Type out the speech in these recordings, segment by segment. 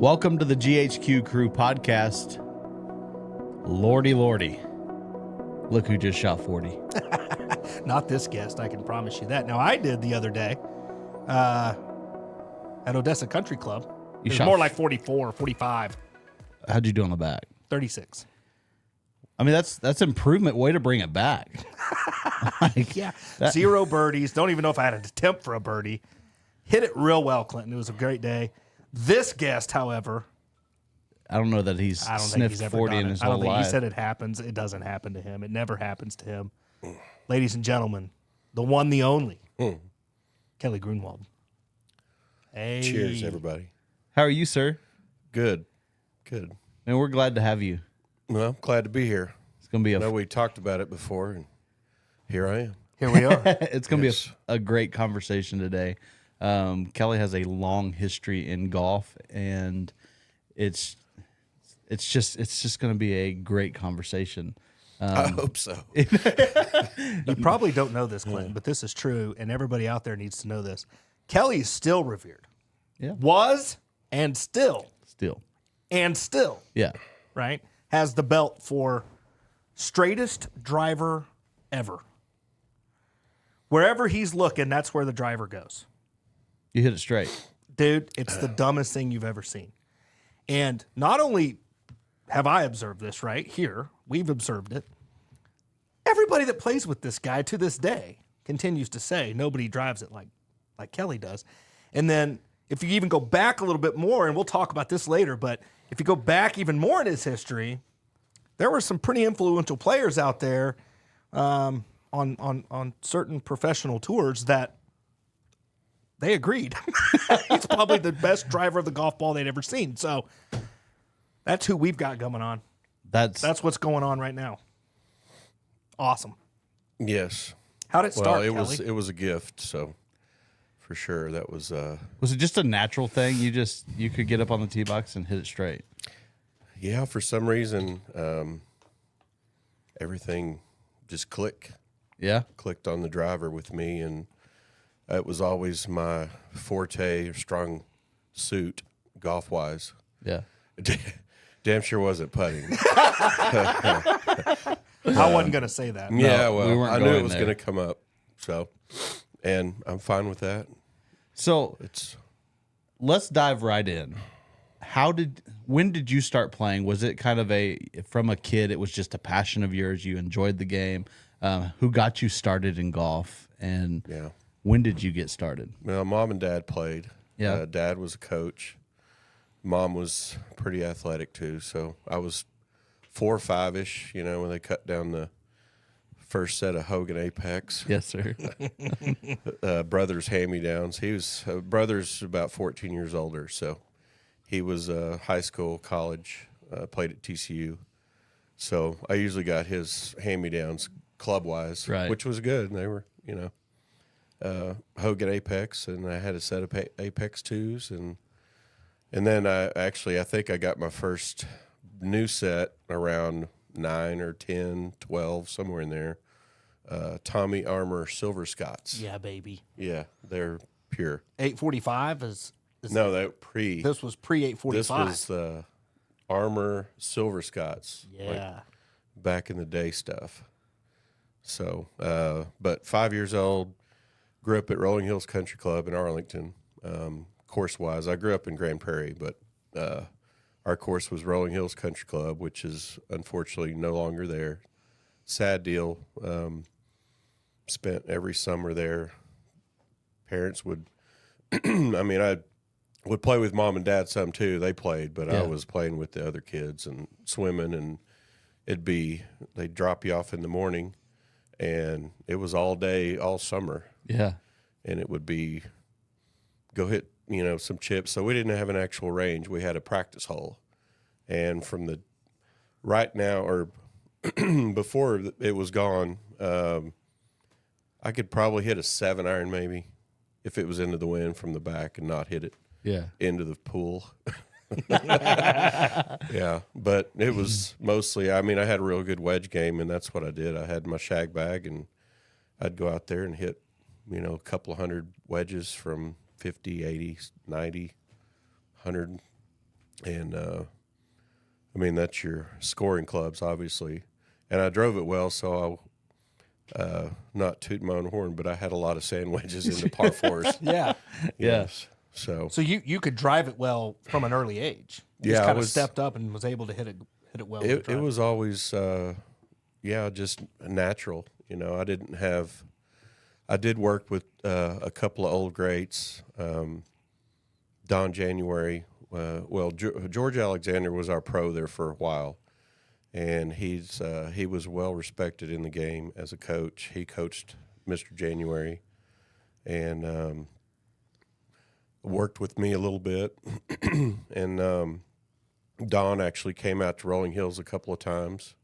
Welcome to the GHQ Crew podcast. Lordy, lordy. Look who just shot 40. Not this guest, I can promise you that. Now, I did the other day at Odessa Country Club. It was more like 44, 45. How'd you do on the back? 36. I mean, that's improvement. Way to bring it back. Yeah. 0 birdies. Don't even know if I had an attempt for a birdie. Hit it real well, Clinton. It was a great day. This guest, however, I don't know that he's sniffed 40 in his whole life. I don't think he said it happens. It doesn't happen to him. It never happens to him. Ladies and gentlemen, the one, the only, Kelly Grunewald. Hey. Cheers, everybody. How are you, sir? Good. Good. And we're glad to have you. Well, I'm glad to be here. It's going to be I know we talked about it before, and here I am. Here we are. It's going to be a great conversation today. Kelly has a long history in golf, and it's just going to be a great conversation. I hope so. You probably don't know this, Clinton, but this is true, and everybody out there needs to know this. Kelly is still revered. Yeah. Was and still. Yeah. Right? Has the belt for straightest driver ever. Wherever he's looking, that's where the driver goes. You hit it straight. Dude, it's the dumbest thing you've ever seen. And not only have I observed this right here, we've observed it. Everybody that plays with this guy to this day continues to say nobody drives it like Kelly does. And then if you even go back a little bit more, and we'll talk about this later, but if you go back even more in his history, there were some pretty influential players out there on certain professional tours that they agreed. He's probably the best driver of the golf ball they'd ever seen. So that's who we've got going on. That's what's going on right now. Awesome. Yes. How'd it start, Well, Kelly? it was a gift, so for sure that was. Was it just a natural thing? You could get up on the tee box and hit it straight. Yeah, for some reason, everything just clicked on the driver with me, and it was always my forte or strong suit golf wise. Yeah. Damn sure wasn't putting. I wasn't going to say that. Yeah, No, well, we weren't I knew going it was there. going to come up. So, and I'm fine with that. So It's let's dive right in. When did you start playing? Was it kind of from a kid, it was just a passion of yours, you enjoyed the game? Who got you started in golf, and when did you get started? well, mom and dad played. Yeah. Dad was a coach. Mom was pretty athletic too. So I was 4 or 5-ish, when they cut down the first set of Hogan Apex. Yes, sir. Brother's hand-me-downs. He was brother's about 14 years older, so he was high school, college, played at TCU. So I usually got his hand-me-downs club-wise, Right. which was good. And they were, Hogan Apex, and I had a set of Apex 2s, and then I think I got my first new set around 9 or 10, 12, somewhere in there. Tommy Armour Silver Scots. Yeah, baby. Yeah, they're pure. 845 is No, they pre. this was pre-845. This was the Armour Silver Scots. Yeah. Back in the day stuff. So, but 5 years old, grew up at Rolling Hills Country Club in Arlington. Course-wise, I grew up in Grand Prairie, but our course was Rolling Hills Country Club, which is unfortunately no longer there. Sad deal. Spent every summer there. Parents would, I would play with mom and dad some too. They played, but I was playing with the other kids and swimming, and they'd drop you off in the morning, and it was all day, all summer. Yeah. And it would be go hit, some chips. So we didn't have an actual range. We had a practice hole. And from the right now, or before it was gone, I could probably hit a 7-iron maybe if it was into the wind from the back and not hit it into the pool. Yeah, but it was mostly, I had a real good wedge game, and that's what I did. I had my shag bag, and I'd go out there and hit, a couple of hundred wedges from 50, 80, 90, 100. And I mean, that's your scoring clubs, obviously. And I drove it well, so not toot my own horn, but I had a lot of sand wedges into par fours. Yeah. Yes. So So you could drive it well from an early age. You Yeah, just I kind of was- stepped up and was able to hit it well. with the it driver. was always, just natural. You know, I did work with a couple of old greats. Don January, George Alexander was our pro there for a while. And he was well respected in the game as a coach. He coached Mr. January and worked with me a little bit. And Don actually came out to Rolling Hills a couple of times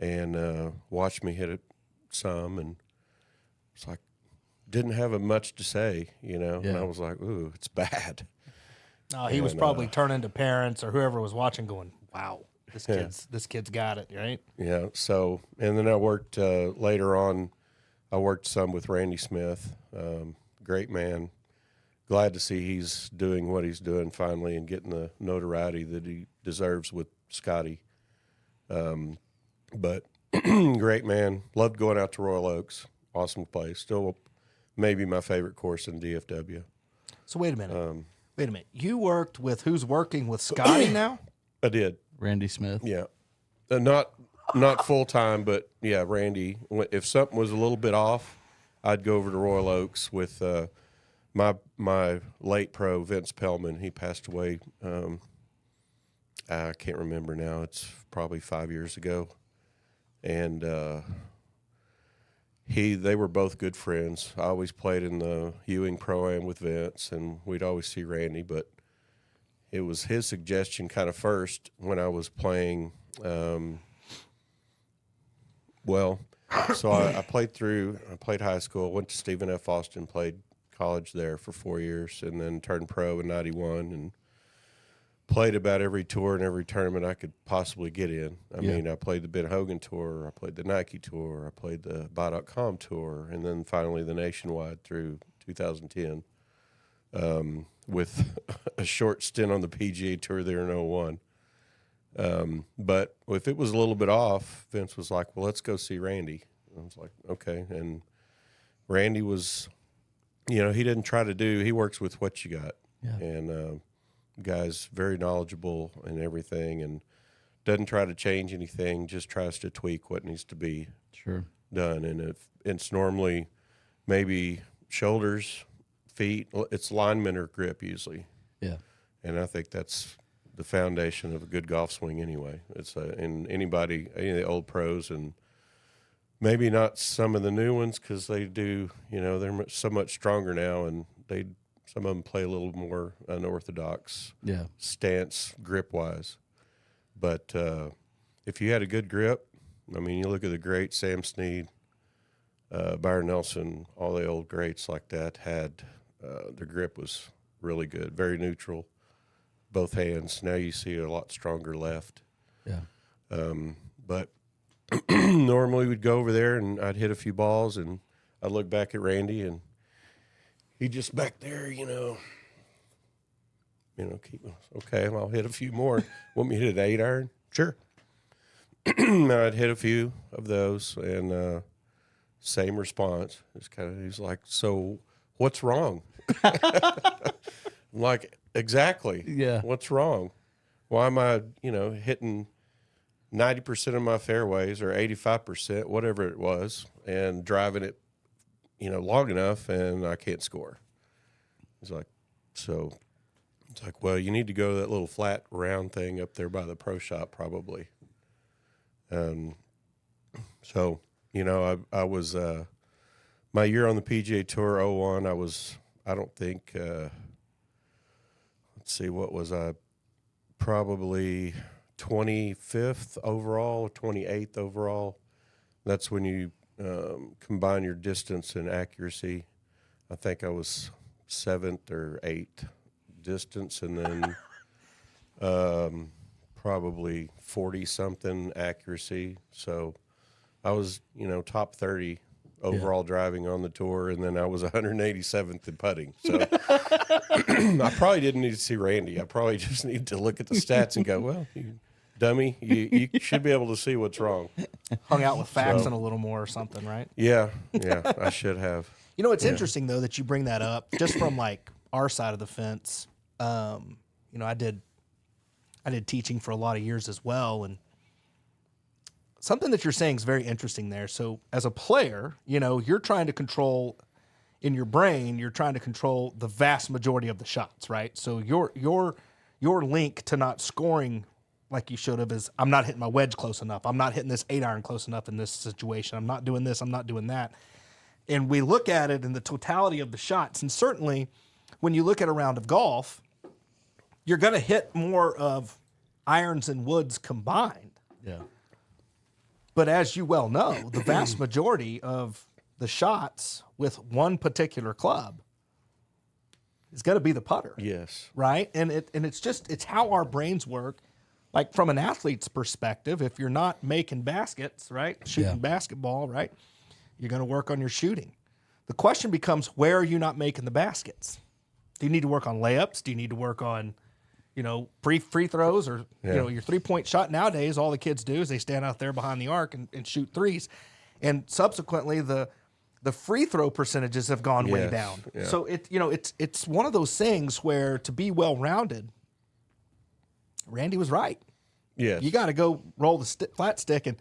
and watched me hit it some. And it's like, didn't have much to say, you know. Yeah. And I was like, ooh, it's bad. He was probably turning to parents or whoever was watching, going, "Wow, this kid's got it." Right? Yeah. So, and then I worked later on. I worked some with Randy Smith. Great man. Glad to see he's doing what he's doing finally and getting the notoriety that he deserves with Scotty. But great man. Loved going out to Royal Oaks. Awesome place. Still, maybe my favorite course in DFW. So wait a minute. You worked with who's working with Scotty now? I did. Randy Smith. Yeah. Not full time, but yeah, Randy. If something was a little bit off, I'd go over to Royal Oaks with my late pro Vince Pellman. He passed away. I can't remember now. It's probably 5 years ago, and they were both good friends. I always played in the Ewing Pro-Am with Vince, and we'd always see Randy, but it was his suggestion kind of first when I was playing. So I played high school, went to Stephen F. Austin, played college there for 4 years, and then turned pro in 91 and played about every tour and every tournament I could possibly get in. I mean, I played the Ben Hogan Tour, I played the Nike Tour, I played the Buy.com Tour, and then finally the Nationwide through 2010 with a short stint on the PGA Tour there in 01. But if it was a little bit off, Vince was like, well, let's go see Randy. I was like, okay. And Randy was, he didn't try to he works with what you got. Yeah. And guy's very knowledgeable and everything and doesn't try to change anything, just tries to tweak what needs to be done. And if it's normally maybe shoulders, feet, it's lineman or grip usually. Yeah. And I think that's the foundation of a good golf swing anyway. It's and any of the old pros and maybe not some of the new ones because they do, they're so much stronger now and some of them play a little more unorthodox stance grip-wise. But if you had a good grip, I mean, you look at the great Sam Snead, Byron Nelson, all the old greats like that had their grip was really good, very neutral, both hands. Now you see a lot stronger left. Yeah. But normally we'd go over there and I'd hit a few balls and I'd look back at Randy and he just back there, keep, okay, I'll hit a few more. Want me to hit an 8-iron? Sure. I'd hit a few of those and same response. He's like, so what's wrong? I'm like, exactly. Yeah. What's wrong? Why am I, hitting 90% of my fairways or 85%, whatever it was, and driving it, long enough and I can't score. It's like, well, you need to go to that little flat round thing up there by the pro shop probably. So, I was, my year on the PGA Tour 01, let's see, what was I? Probably 25th overall, 28th overall. That's when you combine your distance and accuracy. I think I was 7th or 8th distance, and then probably 40-something accuracy. So I was, top 30 overall driving on the tour, and then I was 187th in putting. So I probably didn't need to see Randy. I probably just need to look at the stats and go, well, you dummy, you should be able to see what's wrong. Hung out with Faxon a little more or something, right? Yeah, I should have. You know, it's interesting though that you bring that up, just from like our side of the fence. You know, I did teaching for a lot of years as well, and something that you're saying is very interesting there. So as a player, you know, you're trying to control in your brain, you're trying to control the vast majority of the shots, right? So your link to not scoring like you should have is, I'm not hitting my wedge close enough. I'm not hitting this 8-iron close enough in this situation. I'm not doing this. I'm not doing that. And we look at it in the totality of the shots. And certainly when you look at a round of golf, you're going to hit more of irons and woods combined. Yeah. But as you well know, the vast majority of the shots with one particular club is going to be the putter. Yes. Right? And it's how our brains work. Like from an athlete's perspective, if you're not making baskets, right? Shooting basketball, right? You're going to work on your shooting. The question becomes, where are you not making the baskets? Do you need to work on layups? Do you need to work on, you know, free throws, or, you know, your 3-point shot? Nowadays, all the kids do is they stand out there behind the arc and shoot threes. And subsequently, the free throw percentages have gone way down. Yeah. So it's one of those things where, to be well-rounded, Randy was right. Yes. You got to go roll the flat stick. And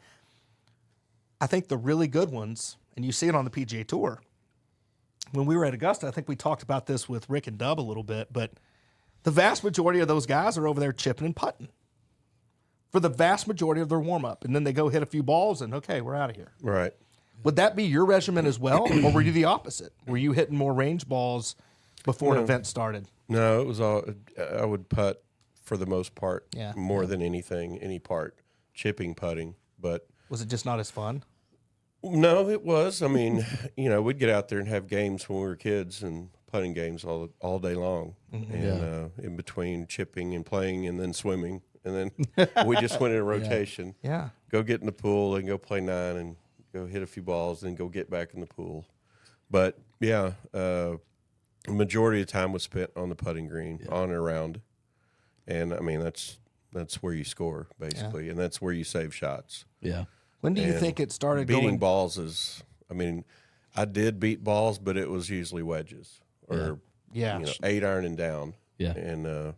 I think the really good ones, and you see it on the PGA Tour. When we were at Augusta, I think we talked about this with Rick and Dub a little bit, but the vast majority of those guys are over there chipping and putting for the vast majority of their warm-up. And then they go hit a few balls and, okay, we're out of here. Right. Would that be your regimen as well, or were you the opposite? Were you hitting more range balls before an event started? No, it was all, I would putt for the most part, more than anything, any part, chipping, putting. But was it just not as fun? no, it was. I mean, you know, we'd get out there and have games when we were kids, and putting games all day long, and in between chipping and playing and then swimming, and then we just went in a rotation. Yeah. Go get in the pool and go play 9 and go hit a few balls, then go get back in the pool. But yeah, the majority of the time was spent on the putting green, on and around. And I mean, that's where you score basically, and that's where you save shots. Yeah. When do you think it started Beating going? balls is, I mean, I did beat balls, but it was usually wedges or you know, 8-iron and down. Yeah. And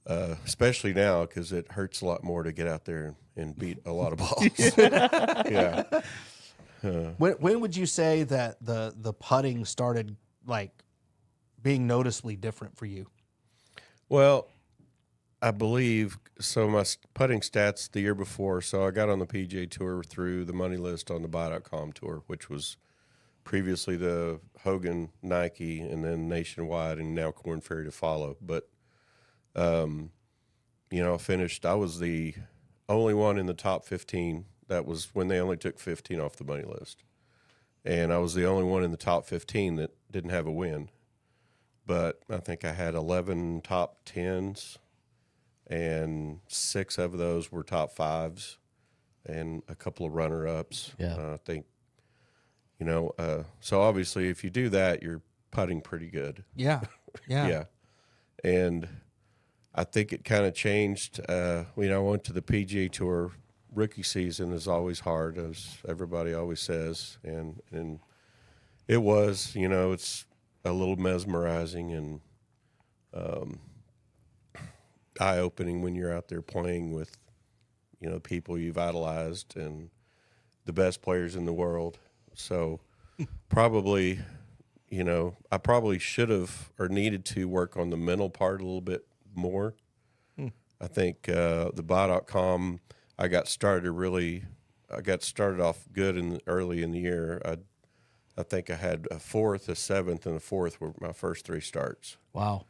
especially now, because it hurts a lot more to get out there and beat a lot of balls. Yeah. When would you say that the putting started like being noticeably different for you? Well, I believe so. My putting stats the year before, so I got on the PGA Tour through the money list on the buy.com tour, which was previously the Hogan, Nike, and then Nationwide, and now Korn Ferry to follow. But, you know, I was the only one in the top 15. That was when they only took 15 off the money list. And I was the only one in the top 15 that didn't have a win. But I think I had 11 top 10s, and 6 of those were top 5s, and a couple of runner-ups. Yeah. I think, you know, so obviously if you do that, you're putting pretty good. Yeah. Yeah. And I think it kind of changed. You know, I went to the PGA Tour. Rookie season is always hard, as everybody always says. And it was, you know, it's a little mesmerizing and eye-opening when you're out there playing with, you know, people you've idolized and the best players in the world. So probably, you know, I probably should have or needed to work on the mental part a little bit more. I think the buy.com, I got started off good early in the year. I think I had a 4th, a 7th, and a 4th were my first 3 starts. Wow.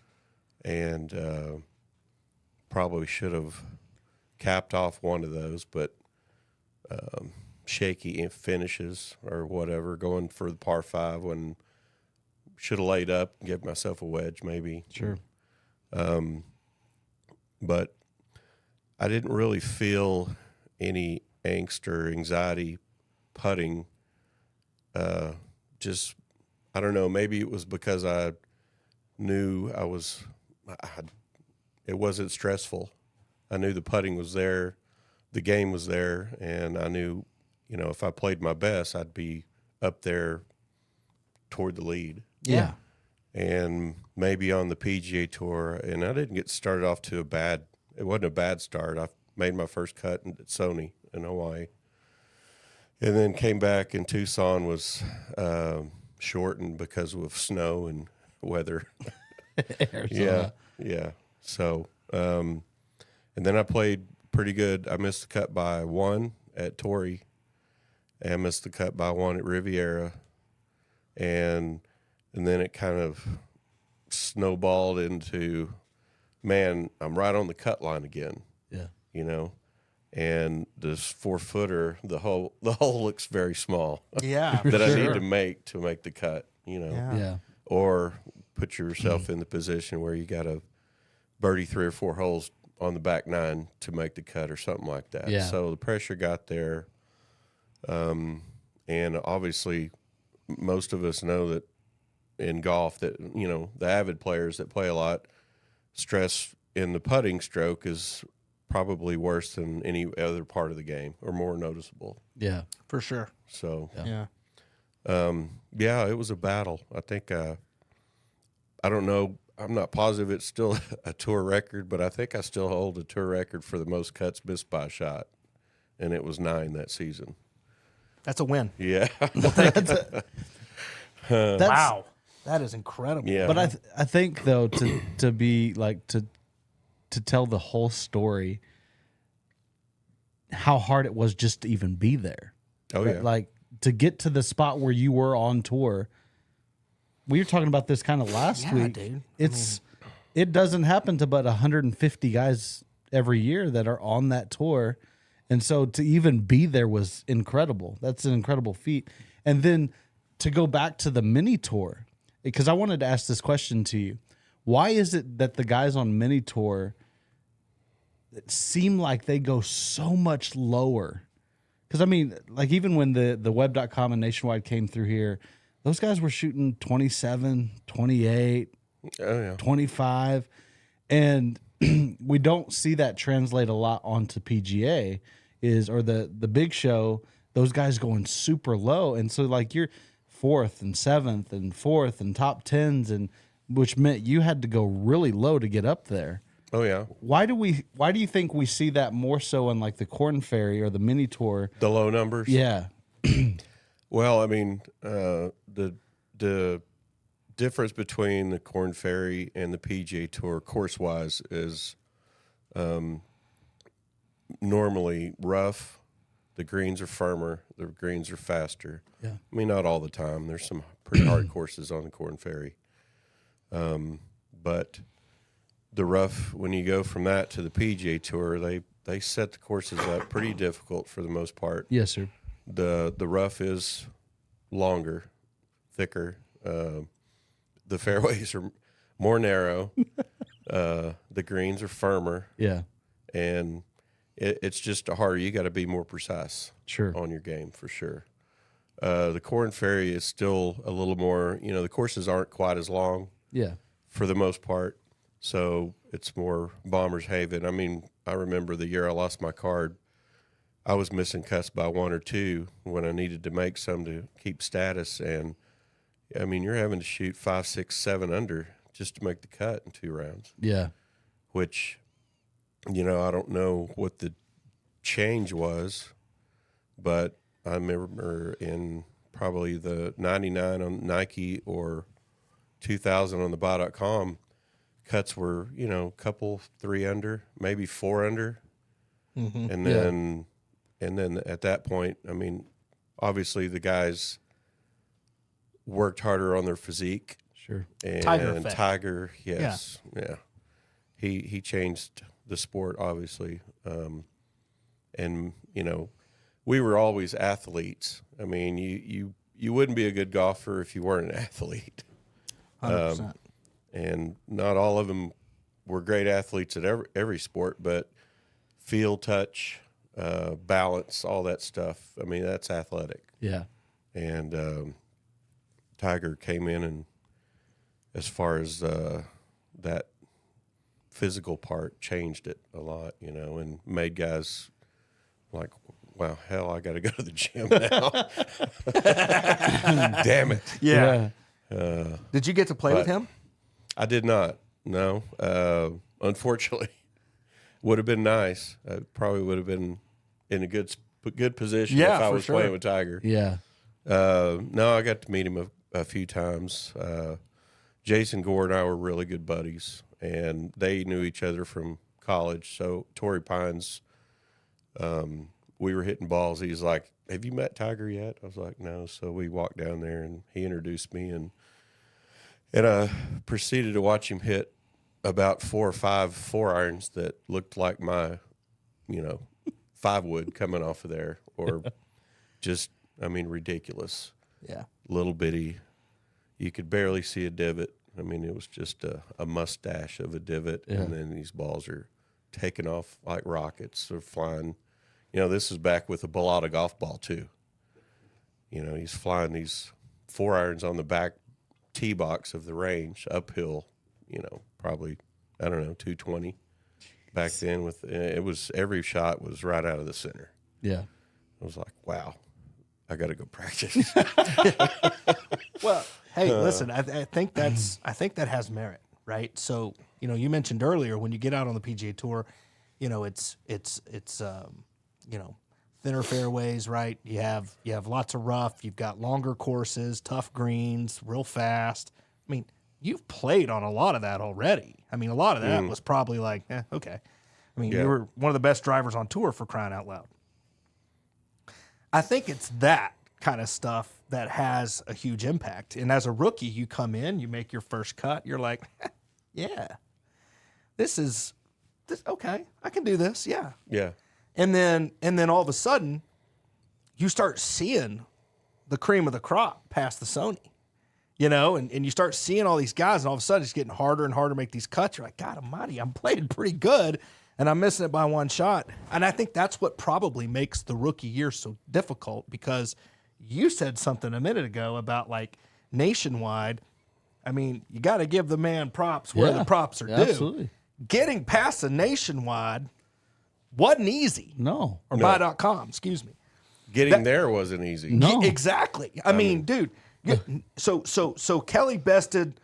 And probably should have capped off one of those, but shaky finishes or whatever, going for the par 5 when should have laid up and give myself a wedge maybe. Sure. But I didn't really feel any angst or anxiety putting just, I don't know, maybe it was because I knew it wasn't stressful. I knew the putting was there, the game was there, and I knew, if I played my best, I'd be up there toward the lead. Yeah. And maybe on the PGA Tour, and I didn't get started off to it wasn't a bad start. I made my first cut at Sony in Hawaii. And then came back, and Tucson was shortened because of snow and weather. Yeah. So, and then I played pretty good. I missed the cut by one at Torrey, and I missed the cut by one at Riviera, and then it kind of snowballed into, man, I'm right on the cut line again. Yeah. And this 4-footer, the hole looks very small. Yeah. that I sure. need to make the cut, Yeah. or put yourself in the position where you got to birdie 3 or 4 holes on the back 9 to make the cut or something like that. Yeah. So the pressure got there. And obviously most of us know that in golf that, the avid players that play a lot, stress in the putting stroke is probably worse than any other part of the game, or more noticeable. Yeah. For sure. So, Yeah. it was a battle. I think, I don't know, I'm not positive it's still a tour record, but I think I still hold a tour record for the most cuts missed by a shot, and it was 9 that season. That's a win. Yeah. Wow. That is incredible. Yeah. But I think though to be like to tell the whole story, how hard it was just to even be there. Oh, yeah. Like to get to the spot where you were on tour. We were talking about this kind of last week. Dude. It doesn't happen to but 150 guys every year that are on that tour. And so to even be there was incredible. That's an incredible feat. And then to go back to the mini tour, because I wanted to ask this question to you. Why is it that the guys on mini tour seem like they go so much lower? Because, I mean, like even when the web.com and Nationwide came through here, those guys were shooting 27, 28, 25. And we don't see that translate a lot onto PGA or the big show, those guys going super low. And so like you're 4th and 7th and 4th and top 10s, and which meant you had to go really low to get up there. Oh, yeah. Why do you think we see that more so in like the Corn Ferry or the mini tour? The low numbers? Yeah. Well, I mean, the difference between the Corn Ferry and the PGA Tour course-wise is normally rough. The greens are firmer. The greens are faster. Yeah. I mean, not all the time. There's some pretty hard courses on the Corn Ferry. But the rough, when you go from that to the PGA Tour, they set the courses up pretty difficult for the most part. Yes, sir. The rough is longer, thicker. The fairways are more narrow. The greens are firmer. Yeah. And it's just harder. You got to be more precise Sure. on your game for sure. The Corn Ferry is still a little more, the courses aren't quite as long Yeah. for the most part. So it's more Bomber's Haven. I mean, I remember the year I lost my card, I was missing cuts by 1 or 2 when I needed to make some to keep status. And I mean, you're having to shoot 5, 6, 7 under just to make the cut in 2 rounds, Yeah. which, I don't know what the change was, but I remember in probably the 99 on Nike or 2000 on the buy.com, cuts were, a couple 3 under, maybe 4 under. Mm-hmm. And then at that point, I mean, obviously the guys worked harder on their physique. Sure. And Tiger effect. yes. Yeah. He changed the sport, obviously. And, we were always athletes. I mean, you wouldn't be a good golfer if you weren't an athlete. 100%. And not all of them were great athletes at every sport, but field touch, balance, all that stuff. I mean, that's athletic. Yeah. and Tiger came in, and as far as that physical part, changed it a lot, and made guys like, wow, hell, I got to go to the gym now. Damn it. Yeah. Did you get to play with him? I did not. No. Unfortunately, would have been nice. I probably would have been in a good position if I was playing with Tiger. Yeah. No, I got to meet him a few times. Jason Gore and I were really good buddies, and they knew each other from college. So Torrey Pines, we were hitting balls. He's like, "Have you met Tiger yet?" I was like, "No." So we walked down there, and he introduced me, and I proceeded to watch him hit about 4 or 5 4-irons that looked like my, 5-wood coming off of there, or just, ridiculous. Yeah. Little bitty. You could barely see a divot. It was just a mustache of a divot, and then these balls are taking off like rockets or flying. This is back with a Bellata golf ball, too. He's flying these 4-irons on the back tee box of the range uphill, probably, I don't know, 220 back then. Every shot was right out of the center. Yeah. I was like, wow, I got to go practice. Well, hey, listen, I think that has merit, right? So, you mentioned earlier when you get out on the PGA Tour, it's thinner fairways, right? You have lots of rough, you've got longer courses, tough greens, real fast. You've played on a lot of that already. A lot of that was probably like, okay. You were one of the best drivers on tour, for crying out loud. I think it's that kind of stuff that has a huge impact. And as a rookie, you come in, you make your first cut, you're like, yeah, this okay, I can do this, yeah. Yeah. And then all of a sudden, you start seeing the cream of the crop past the Sony, and you start seeing all these guys, and all of a sudden it's getting harder and harder to make these cuts. You're like, God almighty, I'm playing pretty good, and I'm missing it by one shot. And I think that's what probably makes the rookie year so difficult, because you said something a minute ago about like nationwide. You got to give the man props where the props are due. Absolutely. Getting past the nationwide wasn't easy. No. Or buy.com, excuse me. Getting there wasn't easy. No. Exactly. Dude. So Kelly bested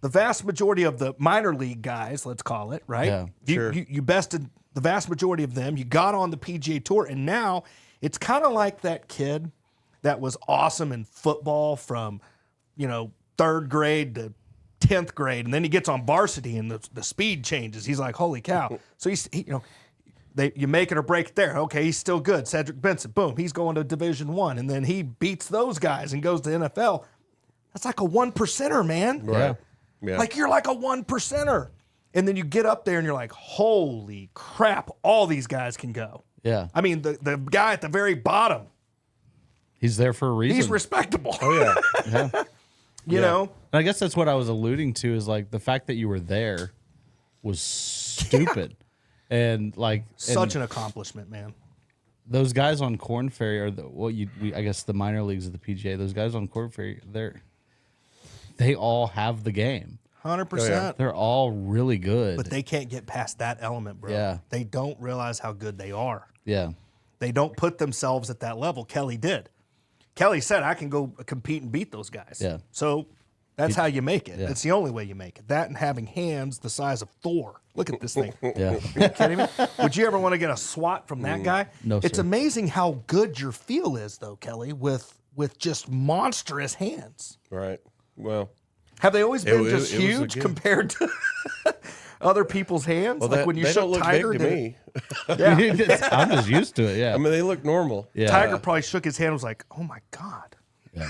the vast majority of the minor league guys, let's call it, right? Yeah, sure. You bested the vast majority of them. You got on the PGA Tour, and now it's kind of like that kid that was awesome in football from, 3rd grade to 10th grade, and then he gets on varsity and the speed changes. He's like, holy cow. So you make it or break it there. Okay, he's still good. Cedric Benson, boom, he's going to Division I, and then he beats those guys and goes to NFL. That's like a 1%er, man. Right. Yeah. Like, you're like a 1%er. And then you get up there and you're like, holy crap, all these guys can go. Yeah. The guy at the very bottom, He's there for a reason. he's respectable. Oh, yeah. Yeah. You know? And I guess that's what I was alluding to, is like the fact that you were there was stupid. And like Such an accomplishment, man. those guys on Korn Ferry are I guess the minor leagues of the PGA. Those guys on Korn Ferry, they all have the game. 100%. They're all really good. But they can't get past that element, bro. Yeah. They don't realize how good they are. Yeah. They don't put themselves at that level. Kelly did. Kelly said, I can go compete and beat those guys. Yeah. So that's how you make it. Yeah. That's the only way you make it. That and having hands the size of Thor. Look at this thing. Yeah. Are you kidding me? Would you ever want to get a swat from that guy? No, It's sir. amazing how good your feel is, though, Kelly, with just monstrous hands. Right. Well, Have they always been it just was a huge good- compared to other people's hands? well, like when you they shook don't look Tiger, big to did me. Yeah. I'm just used to it. Yeah. I mean, they look normal. Yeah. Tiger probably shook his hand and was like, oh my God. Yeah.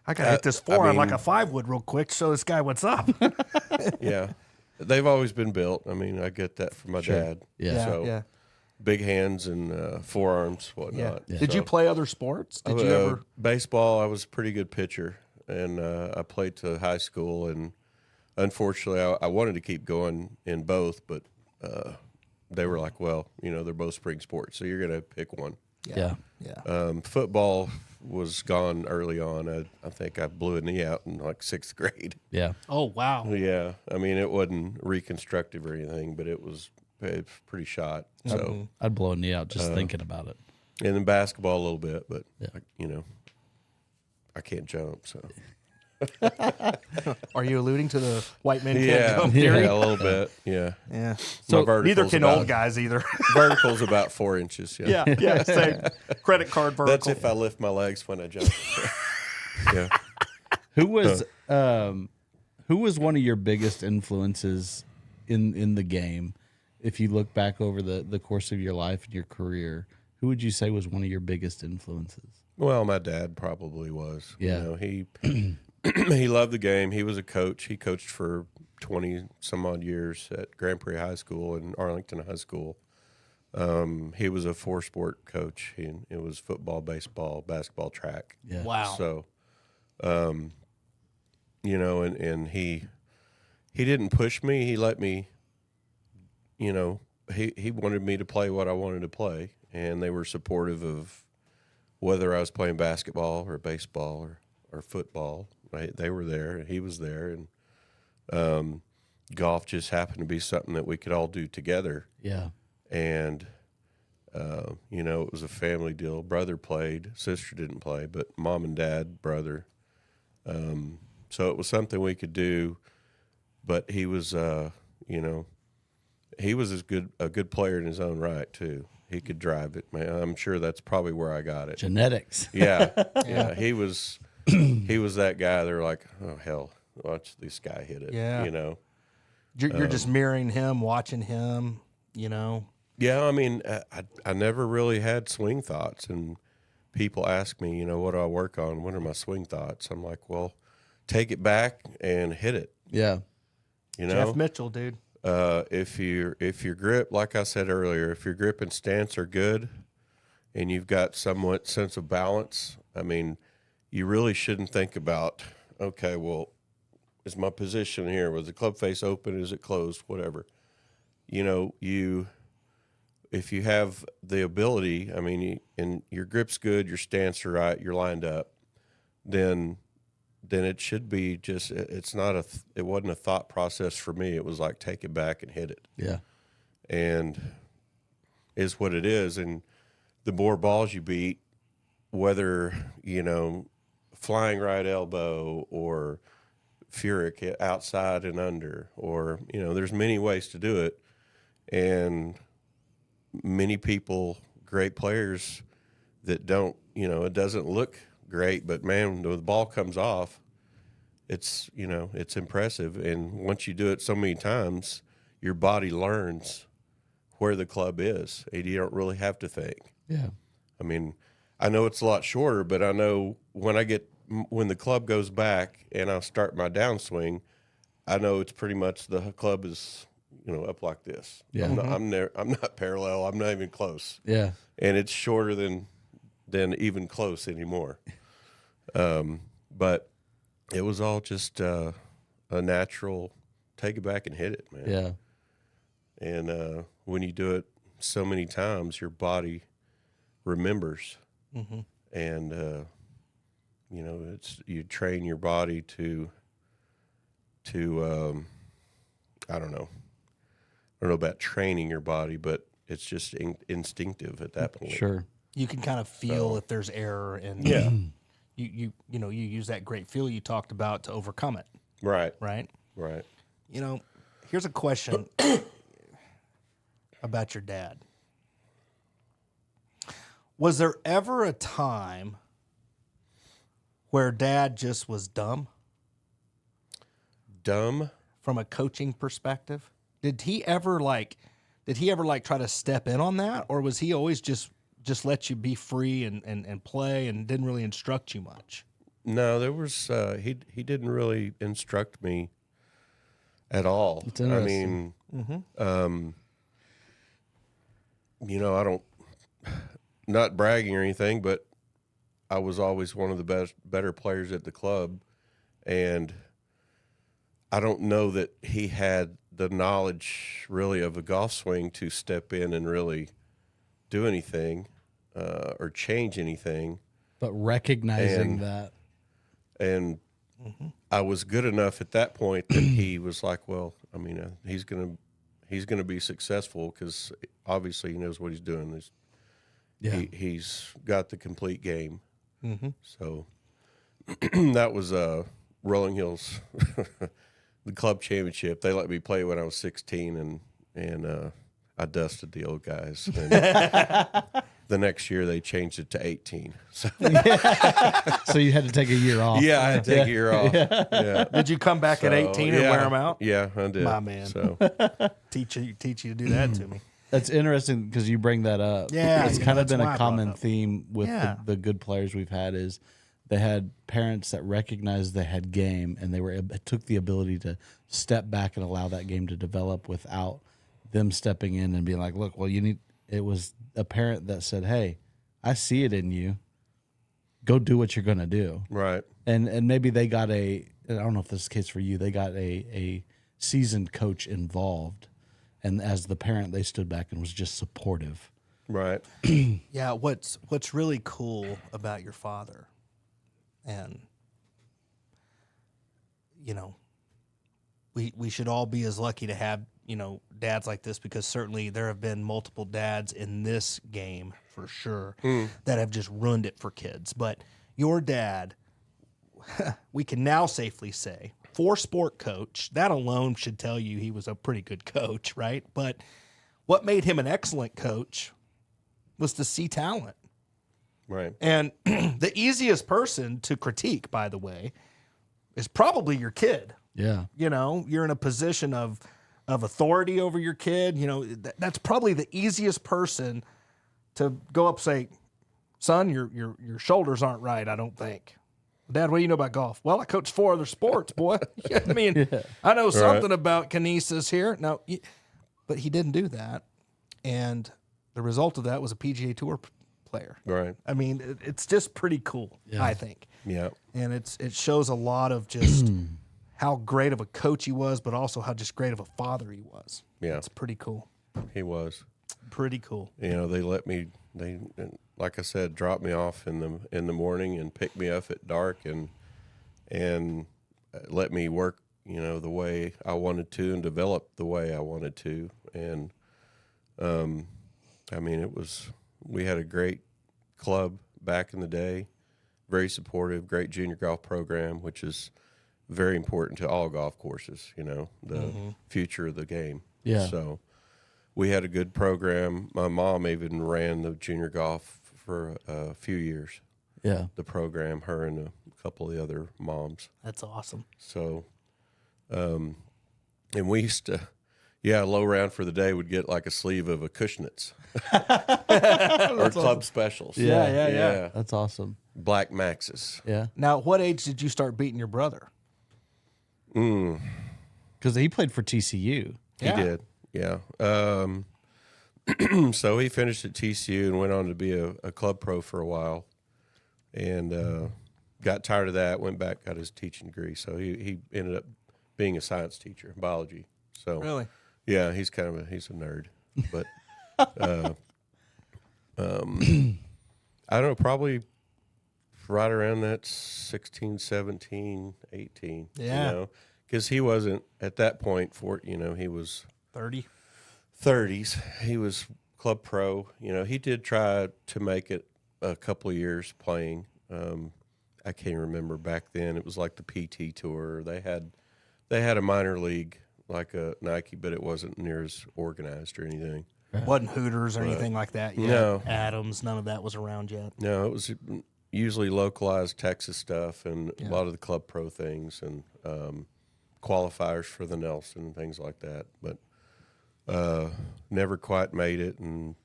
I got to hit this forearm like mean- a 5 would real quick to show this guy what's up. Yeah. They've always been built. I mean, I get that from my dad. Yeah. So big hands and forearms, whatnot. Yeah. Did you play other sports? Did you ever? Baseball, I was a pretty good pitcher, and I played to high school. And unfortunately, I wanted to keep going in both, but they were like, well, they're both spring sports, so you're going to pick one. Yeah. Football was gone early on. I think I blew a knee out in like 6th grade. Yeah. Oh, wow. Yeah, I mean it wasn't reconstructive or anything, but it was pretty shot. So, I'd blow a knee out just thinking about it. and then basketball a little bit, but Yeah. I can't jump. So Are you alluding to the white men can't jump theory? yeah, a little bit. Yeah. Yeah. My Neither vertical's can about- old guys either. Vertical's about 4 inches. Yeah. yeah, same. Credit card vertical. That's if I lift my legs when I jump. Yeah. Who was one of your biggest influences in the game? If you look back over the course of your life and your career, who would you say was one of your biggest influences? Well, my dad probably was. Yeah. He he loved the game. He was a coach. He coached for 20 some odd years at Grand Prairie High School and Arlington High School. He was a 4-sport coach. It was football, baseball, basketball, track. Yeah. Wow. So, and he didn't push me. He let me, he wanted me to play what I wanted to play, and they were supportive of whether I was playing basketball or baseball or football. Right? They were there. He was there, and golf just happened to be something that we could all do together. Yeah. And it was a family deal. Brother played, sister didn't play, but mom and dad, brother. So it was something we could do. But he was, he was a good player in his own right too. He could drive it, man. I'm sure that's probably where I got it. Genetics. Yeah, yeah. He was that guy. They're like, oh hell, watch this guy hit it. Yeah. You're just mirroring him, watching him. Yeah, I mean, I never really had swing thoughts, and people ask me, what do I work on? What are my swing thoughts? I'm like, well, take it back and hit it. Yeah. Jeff Mitchell, dude. If your grip, like I said earlier, if your grip and stance are good, and you've got somewhat sense of balance, I mean, you really shouldn't think about, okay, well, is my position here? Was the club face open? Is it closed? Whatever. If you have the ability, I mean, and your grip's good, your stance are right, you're lined up, then it should be just. It wasn't a thought process for me. It was like take it back and hit it. Yeah. And is what it is. And the more balls you beat, whether flying right elbow or Furyk outside and under, or there's many ways to do it, and many people, great players that don't, it doesn't look great, but man, when the ball comes off, it's impressive. And once you do it so many times, your body learns where the club is, and you don't really have to think. Yeah. I mean, I know it's a lot shorter, but I know when the club goes back and I start my downswing, I know it's pretty much the club is up like this. Yeah. I'm not parallel. I'm not even close. Yeah. And it's shorter than even close anymore. But it was all just a natural take it back and hit it, man. Yeah. And when you do it so many times, your body remembers. Mm-hmm. And you train your body to I don't know about training your body, but it's just instinctive at that point. Sure. You can kind of feel if there's error, and Yeah. you use that great feel you talked about to overcome it, Right. right? Right. Here's a question about your dad. Was there ever a time where dad just was dumb Dumb? from a coaching perspective? Did he ever try to step in on that, or was he always just let you be free and play and didn't really instruct you much? No, there was he didn't really instruct me at all. It's I interesting. mean, I don't, not bragging or anything, but I was always one of the better players at the club, and I don't know that he had the knowledge really of a golf swing to step in and really do anything. or change anything. But recognizing And- that. And I was good enough at that point that he was like, well, I mean, he's gonna be successful because obviously he knows what he's doing. Yeah. He's got the complete game. So that was Rolling Hills, the club championship. They let me play when I was 16, and I dusted the old guys. And the next year they changed it to 18. So So you had to take a year off. yeah, I had to take a year off. Yeah. Did you come back at 18 and wear them out? Yeah, I did. My man. So Teach you to do that to me. That's interesting because you bring that up. Yeah, it's you kind know, of that's been why I a brought it common up. theme with Yeah. the good players we've had is they had parents that recognized they had game and it took the ability to step back and allow that game to develop without them stepping in and being like, look, well, it was a parent that said, hey, I see it in you. Go do what you're going to do. right, And maybe they got I don't know if this is the case for you, they got a seasoned coach involved. And as the parent, they stood back and was just supportive. right. Yeah, what's really cool about your father, and we should all be as lucky to have dads like this, because certainly there have been multiple dads in this game for sure that have just ruined it for kids. But your dad, we can now safely say, four-sport coach, that alone should tell you he was a pretty good coach, right? But what made him an excellent coach was to see talent. Right. And the easiest person to critique, by the way, is probably your kid. Yeah. You're in a position of authority over your kid. That's probably the easiest person to go up and say, son, your shoulders aren't right, I don't think. Dad, what do you know about golf? Well, I coach 4 other sports, boy. I know something about kinesis here. No, but he didn't do that. And the result of that was a PGA Tour player. Right. I mean, it's just pretty cool, I think. Yeah. And it shows a lot of just how great of a coach he was, but also how just great of a father he was. Yeah. It's pretty cool. He was. Pretty cool. They let me. Like I said, drop me off in the morning and pick me up at dark and let me work, the way I wanted to and develop the way I wanted to. And I mean, we had a great club back in the day, very supportive, great junior golf program, which is very important to all golf courses, the future of the game. Yeah. So we had a good program. My mom even ran the junior golf for a few years, Yeah. the program, her and a couple of the other moms. That's awesome. So, and we used to, low round for the day would get like a sleeve of Acushnets or club specials. Yeah. That's awesome. Black Maxes. Yeah. Now, at what age did you start beating your brother? Because he played for TCU. He did. Yeah. So he finished at TCU and went on to be a club pro for a while, and got tired of that. Went back, got his teaching degree. So he ended up being a science teacher, biology. So Really? yeah, he's a nerd, but I don't know, probably right around that 16, 17, 18. Yeah. Because he wasn't at that point he was 30? 30s. He was club pro. He did try to make it a couple of years playing. I can't remember back then. It was like the PT Tour. They had a minor league like a Nike, but it wasn't near as organized or anything. Wasn't Hooters or anything like that yet. No. Adams, none of that was around yet. No, it was usually localized Texas stuff and a lot of the club pro things and qualifiers for the Nelson and things like that. But never quite made it, and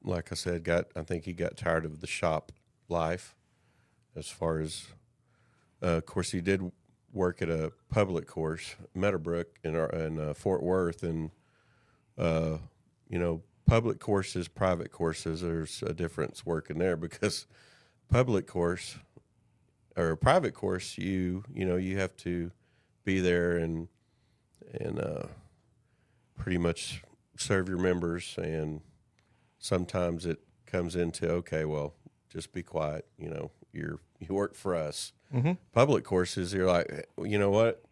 like I said, I think he got tired of the shop life. As far as, of course, he did work at a public course, Meadowbrook in Fort Worth, and public courses, private courses. There's a difference working there because public course or a private course, you have to be there and pretty much serve your members, and sometimes it comes into, okay, well, just be quiet. You know, you work for us. Public courses, you're like, you know what?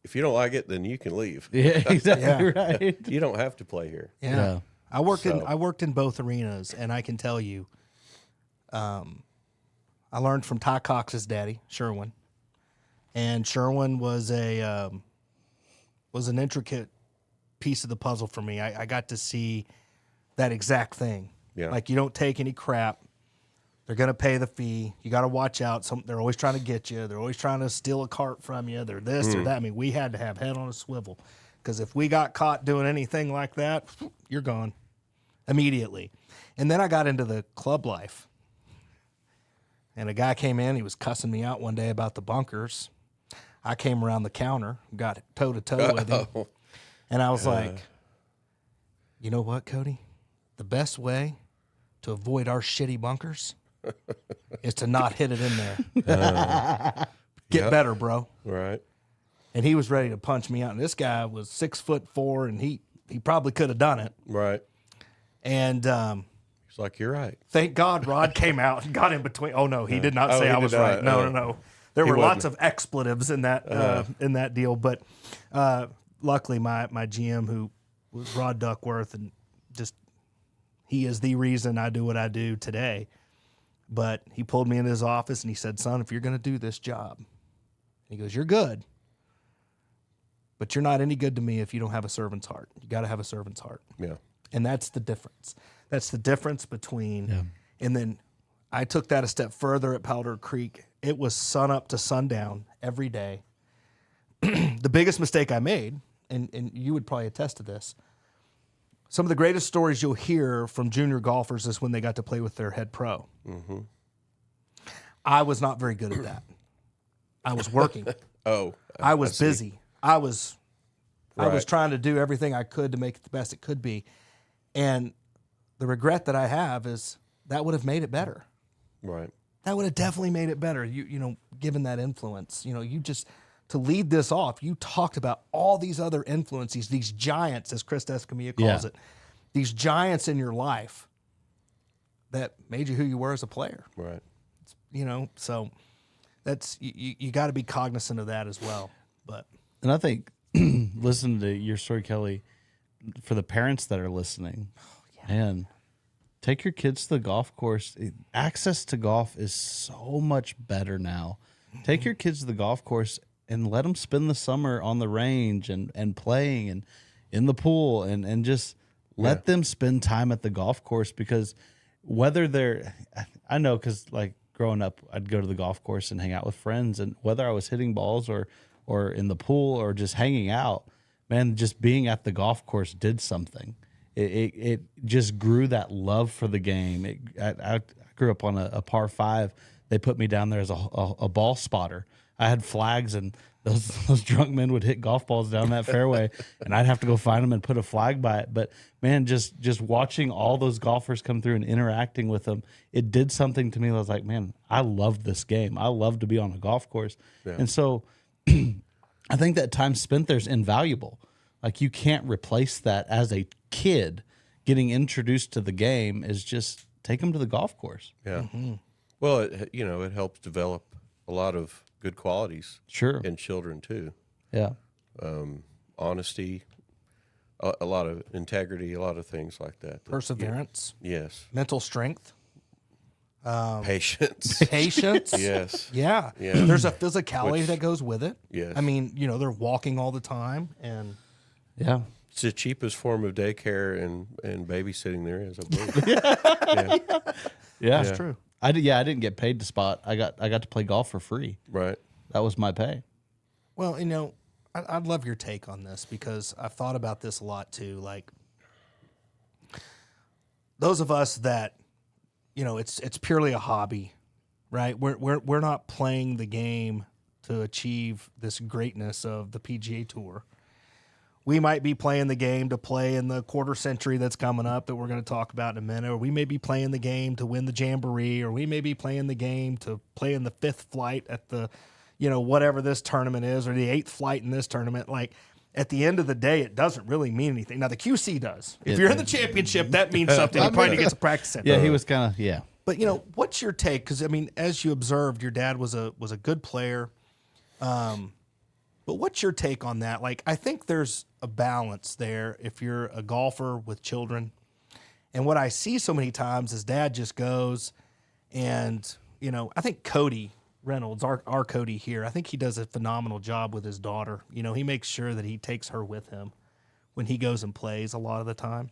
If you don't like it, then you can leave. Yeah, exactly Yeah. right. You don't have to play here. Yeah. Yeah. I worked in both arenas, and I can tell you, I learned from Ty Cox's daddy, Sherwin, and Sherwin was an intricate piece of the puzzle for me. I got to see that exact thing. Yeah. Like, you don't take any crap. They're going to pay the fee. You got to watch out. They're always trying to get you. They're always trying to steal a cart from you. They're this or that. I mean, we had to have head on a swivel, because if we got caught doing anything like that, you're gone immediately. And then I got into the club life. And a guy came in. He was cussing me out one day about the bunkers. I came around the counter, got toe-to-toe with him. And I was like, you know what, Cody? The best way to avoid our shitty bunkers is to not hit it in there. Get better, bro. Right. And he was ready to punch me out. And this guy was 6'4", and he probably could have done it. Right. And He's like, you're right. thank God Rod came out and got in between. Oh no, he did not say he I did was not. right. No. There He were lots wasn't. of expletives in that deal. But luckily, my GM, who was Rod Duckworth, and just he is the reason I do what I do today. But he pulled me into his office and he said, son, if you're going to do this job, he goes, you're good, but you're not any good to me if you don't have a servant's heart. You got to have a servant's heart. Yeah. And that's the difference. That's the difference between, and then I took that a step further at Powder Creek. It was sun up to sundown every day. The biggest mistake I made, and you would probably attest to this, some of the greatest stories you'll hear from junior golfers is when they got to play with their head pro. I was not very good at that. I was working. I was busy. I was trying to do everything I could to make it the best it could be. And the regret that I have is that would have made it better. Right. That would have definitely made it better. You know, given that influence, you just, to lead this off, you talked about all these other influences, these giants, as Chris Escamilla calls it, these giants in your life that made you who you were as a player. Right. So that's, you got to be cognizant of that as well. But And I think, listen to your story, Kelly, for the parents that are listening, man, take your kids to the golf course. Access to golf is so much better now. Take your kids to the golf course and let them spend the summer on the range and playing and in the pool and just let them spend time at the golf course, because whether I know, because like growing up, I'd go to the golf course and hang out with friends, and whether I was hitting balls or in the pool or just hanging out, man, just being at the golf course did something. It just grew that love for the game. I grew up on a par 5. They put me down there as a ball spotter. I had flags, and those drunk men would hit golf balls down that fairway, and I'd have to go find them and put a flag by it. But man, just watching all those golfers come through and interacting with them, it did something to me. I was like, man, I love this game. I love to be on a golf course. Yeah. And so I think that time spent there is invaluable. Like, you can't replace that. As a kid getting introduced to the game is just take them to the golf course. Yeah. Well, it helps develop a lot of good qualities in children too. Yeah. Honesty, a lot of integrity, a lot of things like that. Perseverance. Yes. Mental strength. Patience. Yes. Yeah. Yeah. There's a physicality that goes with it. Yes. I mean, they're walking all the time, and it's the cheapest form of daycare and babysitting there is, I believe. Yeah. That's true. I didn't get paid to spot. I got to play golf for free. Right. That was my pay. Well, I'd love your take on this, because I've thought about this a lot too. Like, those of us that, it's purely a hobby, right? We're not playing the game to achieve this greatness of the PGA Tour. We might be playing the game to play in the quarter century that's coming up that we're going to talk about in a minute, or we may be playing the game to win the Jamboree, or we may be playing the game to play in the 5th flight at the, whatever this tournament is, or the 8th flight in this tournament. Like, at the end of the day, it doesn't really mean anything. Now, the QC does. If you're in the championship, that means something. You probably get a practice set. Yeah, he was kind of, yeah. But, you know, what's your take? Because, I mean, as you observed, your dad was a good player. But what's your take on that? Like, I think there's a balance there if you're a golfer with children. And what I see so many times is dad just goes and, you know, I think Cody Reynolds, our Cody here, I think he does a phenomenal job with his daughter. You know, he makes sure that he takes her with him when he goes and plays a lot of the time.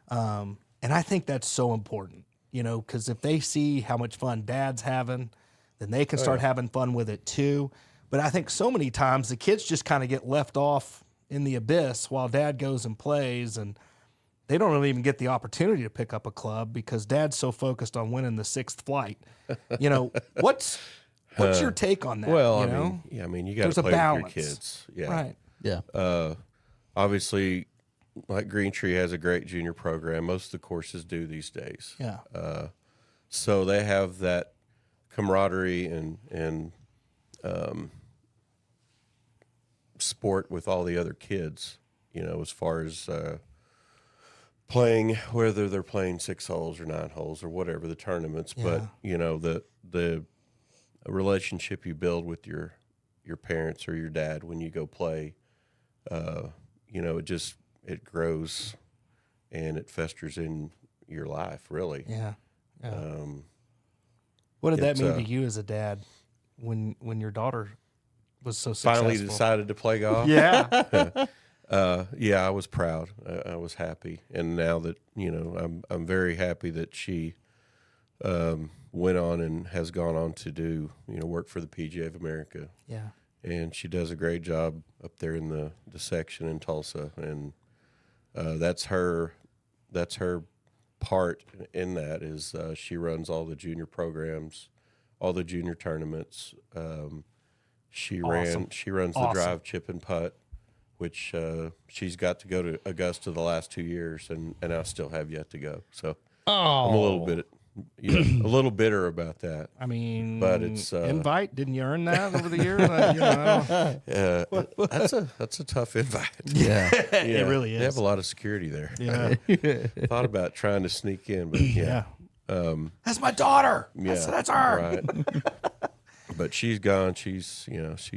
And I think that's so important, you know, because if they see how much fun dad's having, then they can start having fun with it too. But I think so many times the kids just kind of get left off in the abyss while dad goes and plays, and they don't really even get the opportunity to pick up a club because dad's so focused on winning the 6th flight. You know, what's your take on that? Well, you know? I mean, you got to play with your kids. Yeah. Right. Yeah. Obviously, like Green Tree has a great junior program. Most of the courses do these days. Yeah. So they have that camaraderie and sport with all the other kids, you know, as far as playing, whether they're playing 6 holes or 9 holes or whatever the tournaments. Yeah. But, you know, the relationship you build with your parents or your dad when you go play, you know, it grows and it festers in your life, really. Yeah. What did that it's, mean to you as a dad when your daughter was so successful? Finally decided to play golf. Yeah. Yeah, I was proud. I was happy, and now that, you know, I'm very happy that she went on and has gone on to do, you know, work for the PGA of America. Yeah. And she does a great job up there in the section in Tulsa, and that's her part in that is she runs all the junior programs, all the junior tournaments. She runs the drive, chip, and putt, which she's got to go to Augusta the last 2 years, and I still have yet to go. So I'm a little bit, you know, a little bitter about that. I mean, but it's invite. Didn't you earn that over the years? You know, that's a tough invite. Yeah. It really is. They have a lot of security there. Yeah. Thought about trying to sneak in, but yeah. That's my daughter. Yeah, That's her. Right. But she's gone. She's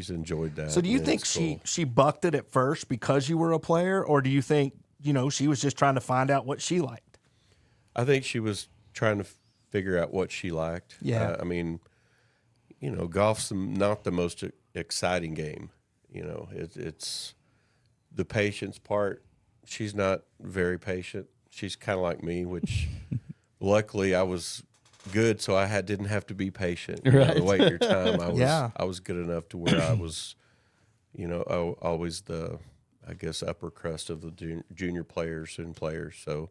enjoyed that. So do you and think it's cool. she bucked it at first because you were a player, or do you think, you know, she was just trying to find out what she liked? I think she was trying to figure out what she liked. Yeah. I mean, you know, golf's not the most exciting game. You know, it's the patience part. She's not very patient. She's kind of like me, which luckily I was good, so I didn't have to be patient. You know, to wait your time. I was good enough to where I was, you know, always the, I guess, upper crust of the junior players. So,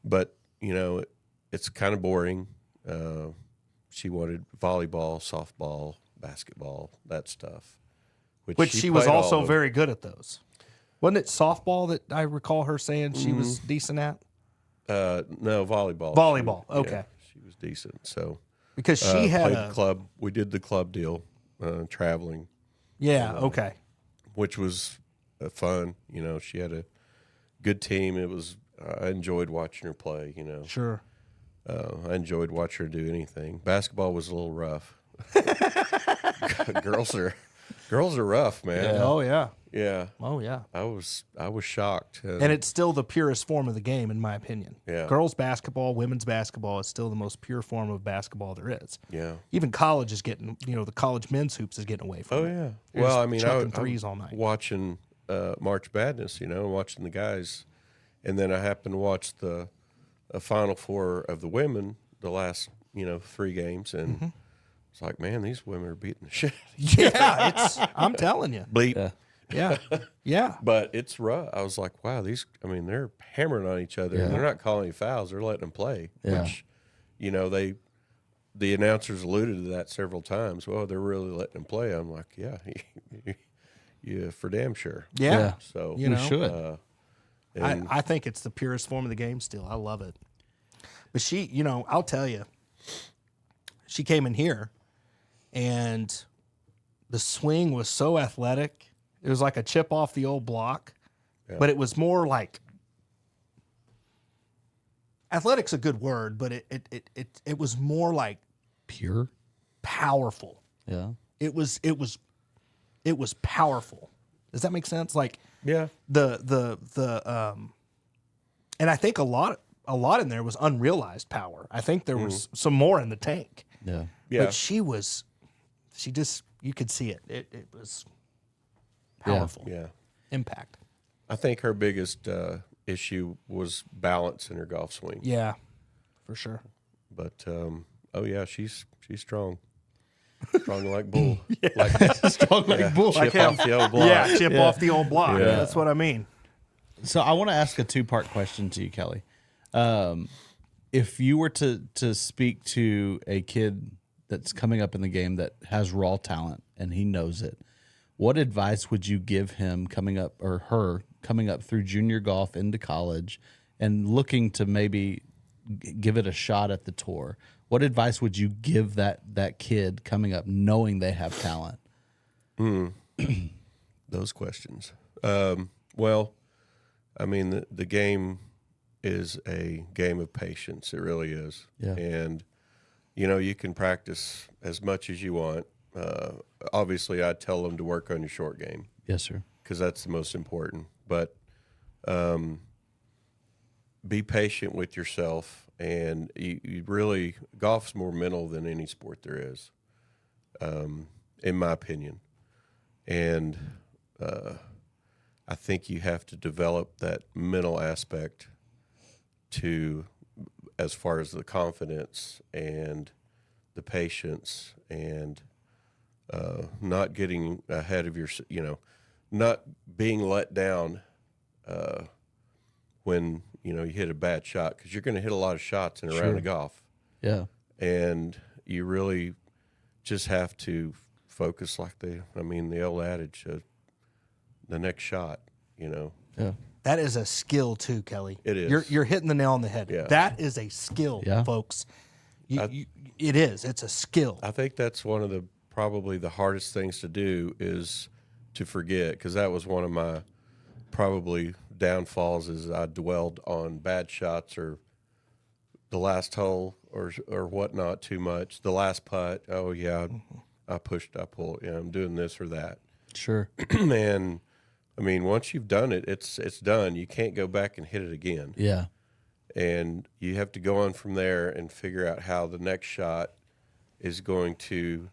but you know, it's kind of boring. She wanted volleyball, softball, basketball, that stuff. Which she was also very good at those. Wasn't it softball that I recall her saying she was decent at? No, volleyball. Volleyball, okay. She was decent. So Because she had played club. We did the club deal, traveling. Yeah, okay. Which was fun. You know, she had a good team. It was. I enjoyed watching her play. You know, Sure. I enjoyed watching her do anything. Basketball was a little rough. Girls are rough, man. Yeah. Oh yeah. Yeah. Oh yeah. I was shocked. And it's still the purest form of the game, in my opinion. Yeah. Girls basketball, women's basketball is still the most pure form of basketball there is. Yeah. Even college is getting, you know, the college men's hoops is getting away from Oh it. yeah. They're Well, just I mean, chucking I threes all night. watching March Madness, you know, watching the guys, and then I happened to watch the Final Four of the women, the last, you know, 3 games, and it's like, man, these women are beating the shit. Yeah, I'm telling you. Bleep. Yeah. Yeah. But it's rough. I was like, wow, they're hammering on each other. Yeah. And they're not calling any fouls. They're letting them play, Yeah. which, you know, the announcers alluded to that several times. Well, they're really letting them play. I'm like, yeah, yeah, for damn sure. Yeah. Yeah. So You know, should. and I think it's the purest form of the game still. I love it. But she, you know, I'll tell you, she came in here and the swing was so athletic It was like a chip off the old block, but it was more like athletic's a good word, but it was more like Pure. powerful. Yeah. It was powerful. Does that make sense? Like Yeah. And I think a lot in there was unrealized power. I think there was some more in the tank. Yeah. Yeah. But she just, you could see it. It was powerful. Yeah. Impact. I think her biggest issue was balance in her golf swing. Yeah, for sure. But oh yeah, she's strong. Strong like bull. Strong like bull. Chip off the old block. Yeah, chip off the old block. Yeah. That's what I mean. So I want to ask a 2-part question to you, Kelly. If you were to speak to a kid that's coming up in the game that has raw talent and he knows it, what advice would you give him coming up, or her coming up through junior golf into college and looking to maybe give it a shot at the tour? What advice would you give that kid coming up knowing they have talent? Those questions. Well, I mean, the game is a game of patience. It really is. Yeah. And, you can practice as much as you want. Obviously, I'd tell them to work on your short game Yes, sir. because that's the most important. But be patient with yourself. And you really, golf's more mental than any sport there is, in my opinion. And I think you have to develop that mental aspect to, as far as the confidence and the patience and not getting ahead of your, not being let down when, you hit a bad shot, because you're going to hit a lot of shots in a round of golf. Yeah. And you really just have to focus like the old adage, the next shot, Yeah. That is a skill too, Kelly. It is. You're hitting the nail on the head. Yeah. That is a skill, Yeah. folks. It is. It's a skill. I think that's one of probably the hardest things to do is to forget, because that was one of my probably downfalls, is I dwelled on bad shots or the last hole or whatnot too much. The last putt, oh yeah, I pushed, I pulled, I'm doing this or that. Sure. And I mean, once you've done it, it's done. You can't go back and hit it again. Yeah. And you have to go on from there and figure out how the next shot is going to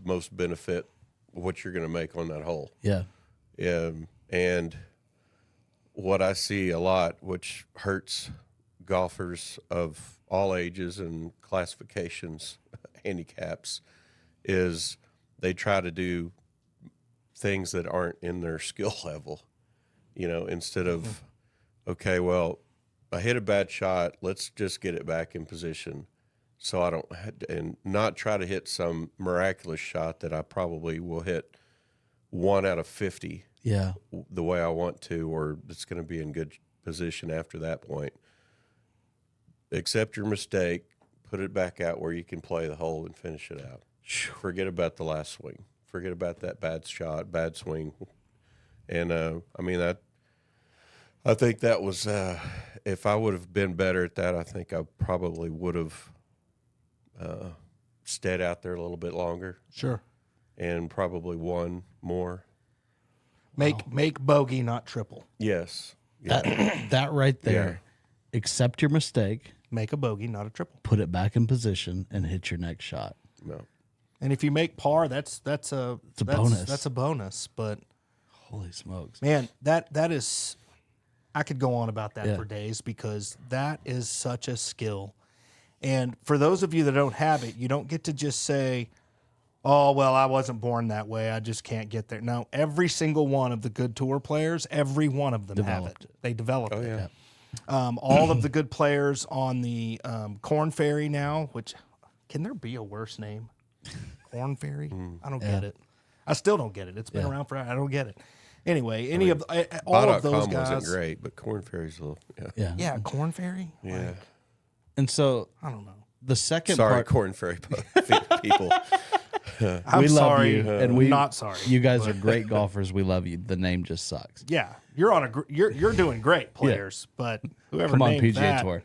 most benefit what you're going to make on that hole. Yeah. And what I see a lot, which hurts golfers of all ages and classifications, handicaps, is they try to do things that aren't in their skill level, instead of, okay, well, I hit a bad shot, let's just get it back in position so I don't, and not try to hit some miraculous shot that I probably will hit 1 out of 50 Yeah. the way I want to, or it's going to be in good position after that point. Accept your mistake, put it back out where you can play the hole and finish it out. Forget about the last swing. Forget about that bad shot, bad swing. And I think that was, if I would have been better at that, I think I probably would have stayed out there a little bit longer. Sure. And probably won more. Make bogey, not triple. Yes. Yeah. That right there. Accept your mistake, Make a bogey, not a triple. put it back in position, and hit your next shot. No. And if you make par, that's a bonus. That's a bonus. But Holy smokes. man, that is, I could go on about that Yeah. for days, because that is such a skill. And for those of you that don't have it, you don't get to just say, oh, well, I wasn't born that way, I just can't get there. No, every single one of the good tour players, every one of them have Developed it. They developed it. Yeah. All of the good players on the Corn Ferry now, which, can there be a worse name? Corn Ferry? I don't get it. I still don't get it. It's been around forever. I don't get it. Anyway, all of those Bot.com guys. wasn't great, but Corn Ferry's a little, Yeah. Yeah, Corn Ferry? Yeah. And so I don't know. the second Sorry, part, Corn Ferry people. I'm we love sorry, you, and we not sorry. You guys are great golfers. We love you. The name just sucks. Yeah, you're doing great, players. But whoever Come on, named PGA that, Tour.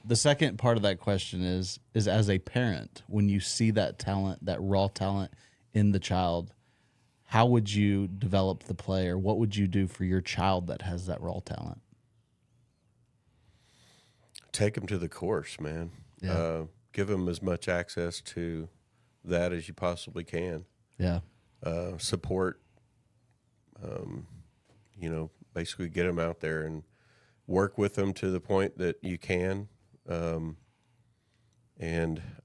The second part of that question is as a parent, when you see that talent, that raw talent in the child, how would you develop the player? What would you do for your child that has that raw talent? Take them to the course, man. Yeah. Give them as much access to that as you possibly can. Yeah. Support, basically get them out there and work with them to the point that you can. And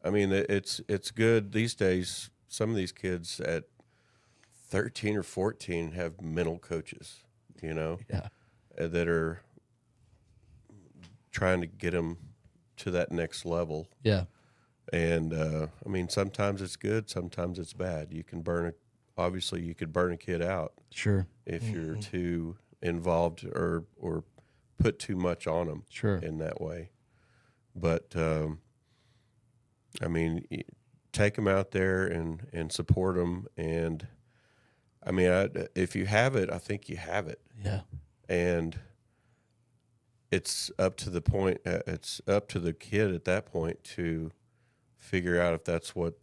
I mean, it's good these days. Some of these kids at 13 or 14 have mental coaches, Yeah. that are trying to get them to that next level. Yeah. And I mean, sometimes it's good, sometimes it's bad. You can obviously you could burn a kid out Sure. if you're too involved or put too much on them. Sure. In that way. But I mean, take them out there and support them. And I mean, if you have it, I think you have it. Yeah. And it's up to the point. It's up to the kid at that point to figure out if that's what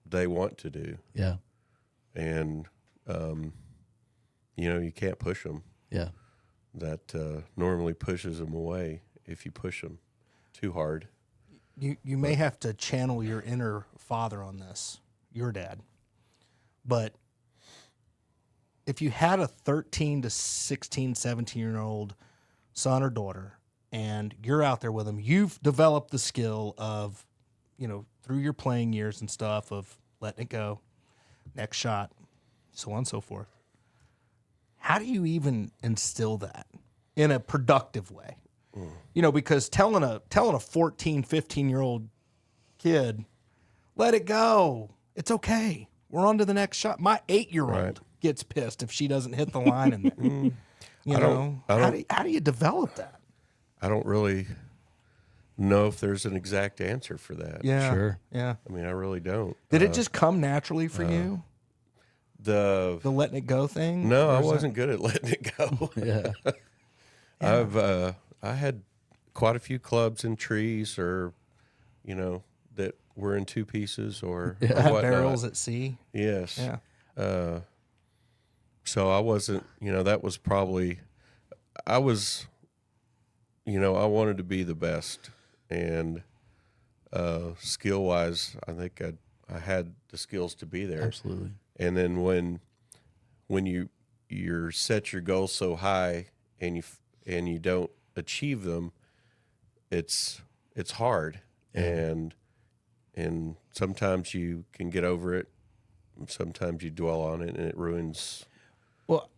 they want to do. Yeah. And you can't push them. Yeah. That normally pushes them away if you push them too hard. you may have to channel your inner father on this, your dad. But if you had a 13 to 16, 17-year-old son or daughter, and you're out there with them, you've developed the skill of, through your playing years and stuff, of letting it go, next shot, so on and so forth. How do you even instill that in a productive way? Because telling a 14, 15-year-old kid, let it go, it's okay, we're on to the next shot. My 8-year-old Right. gets pissed if she doesn't hit the line in there. How do you develop that? I don't really know if there's an exact answer for that. Yeah, Sure. Yeah. I mean, I really don't. Did it just come naturally for you? The letting it go thing? No, Or I is wasn't good at letting it go. Yeah. I had quite a few clubs and trees, or that were in two pieces, or that or have whatnot. barrels at sea? Yes. Yeah. So I wasn't. That was probably. I was. I wanted to be the best, and skill wise, I think I had the skills to be there. Absolutely. And then when you set your goals so high and you don't achieve them, it's hard. And sometimes you can get over it. Sometimes you dwell on it and it ruins. Well,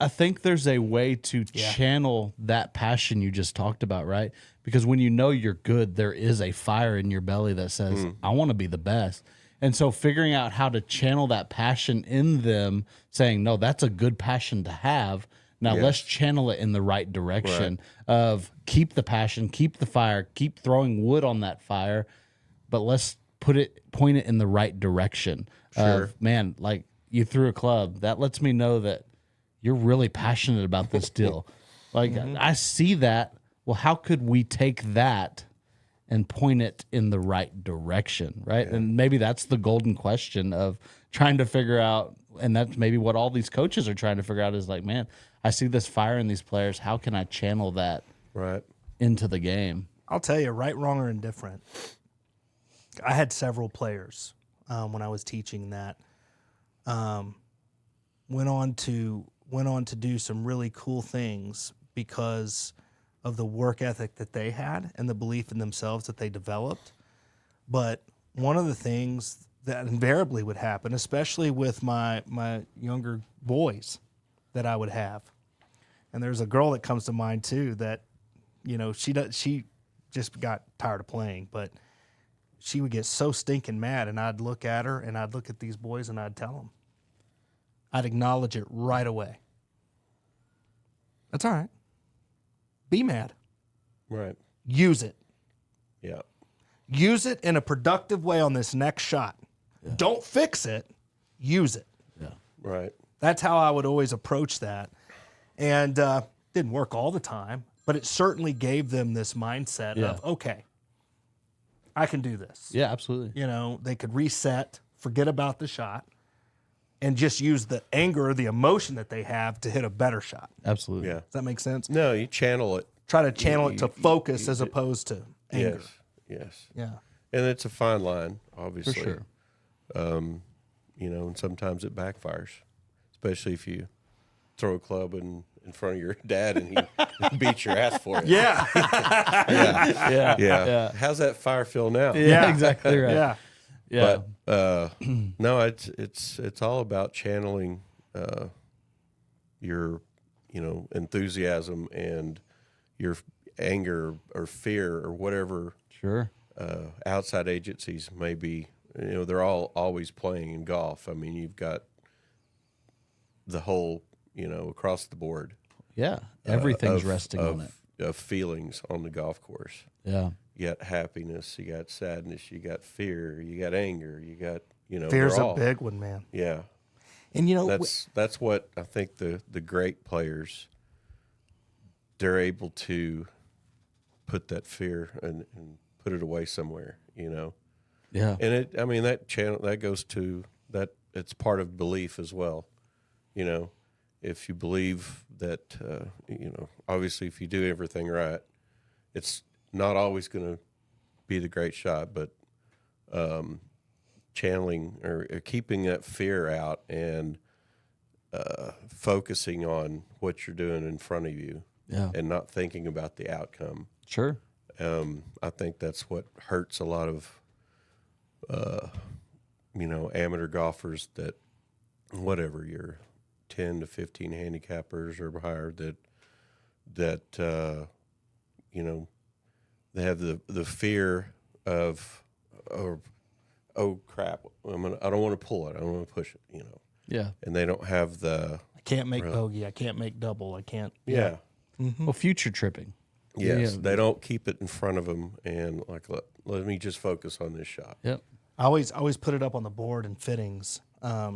I think there's a way to Yeah. channel that passion you just talked about, right? Because when you know you're good, there is a fire in your belly that says, I want to be the best. And so figuring out how to channel that passion in them, saying, no, that's a good passion to have. Now Yes. let's channel it in the right direction of keep the passion, keep the fire, keep throwing wood on that fire, but let's point it in the right direction. Sure. Of, man, like you threw a club. That lets me know that you're really passionate about this deal. Like I see that. Well, how could we take that and point it in the right direction, right? Yeah. And maybe that's the golden question of trying to figure out, and that's maybe what all these coaches are trying to figure out is like, man, I see this fire in these players. How can I channel that into the game? I'll tell you, right, wrong, or indifferent. I had several players when I was teaching that went on to do some really cool things because of the work ethic that they had and the belief in themselves that they developed. But one of the things that invariably would happen, especially with my younger boys that I would have, and there's a girl that comes to mind too that, she just got tired of playing, but she would get so stinking mad, and I'd look at her and I'd look at these boys and I'd tell them. I'd acknowledge it right away. That's all right. Be mad. Right. Use it. Yeah. Use it in a productive way on this next shot. Don't fix it, use it. Yeah. Right. That's how I would always approach that. And didn't work all the time, but it certainly gave them this mindset of, okay, I can do this. Yeah, absolutely. You know, they could reset, forget about the shot, and just use the anger or the emotion that they have to hit a better shot. Absolutely. Yeah. Does that make sense? No, you channel it. Try to channel it to focus as opposed to anger. Yes. Yeah. And it's a fine line, obviously. For sure. You know, and sometimes it backfires, especially if you throw a club in front of your dad and he beats your ass for it. Yeah. Yeah. How's that fire feel now? Yeah, exactly right. Yeah. Yeah. But no, it's all about channeling your, you know, enthusiasm and your anger or fear or whatever Sure. outside agencies may be. You know, they're all always playing in golf. I mean, you've got the whole, you know, across the board. Yeah. Everything's resting on it. Of feelings on the golf course. Yeah. You got happiness, you got sadness, you got fear, you got anger, you got, you know, Fear's they're a all, big one, man. yeah. And, you know, That's what I think the great players, they're able to put that fear and put it away somewhere, you know. Yeah. And I mean, that channel, that goes to that, it's part of belief as well. You know, if you believe that, you know, obviously if you do everything right, it's not always going to be the great shot, but channeling or keeping that fear out and focusing on what you're doing in front of you and not thinking about the outcome. Sure. I think that's what hurts a lot of, you know, amateur golfers that, whatever, you're 10 to 15 handicappers or higher that you know, they have the fear of, oh crap, I don't want to pull it, I don't want to push it, you know. Yeah. And they don't have the, I can't make bogey. I can't make double. I can't. yeah. Well, future tripping. Yes, Yeah. they don't keep it in front of them and like let me just focus on this shot. Yep. I always put it up on the board in fittings. I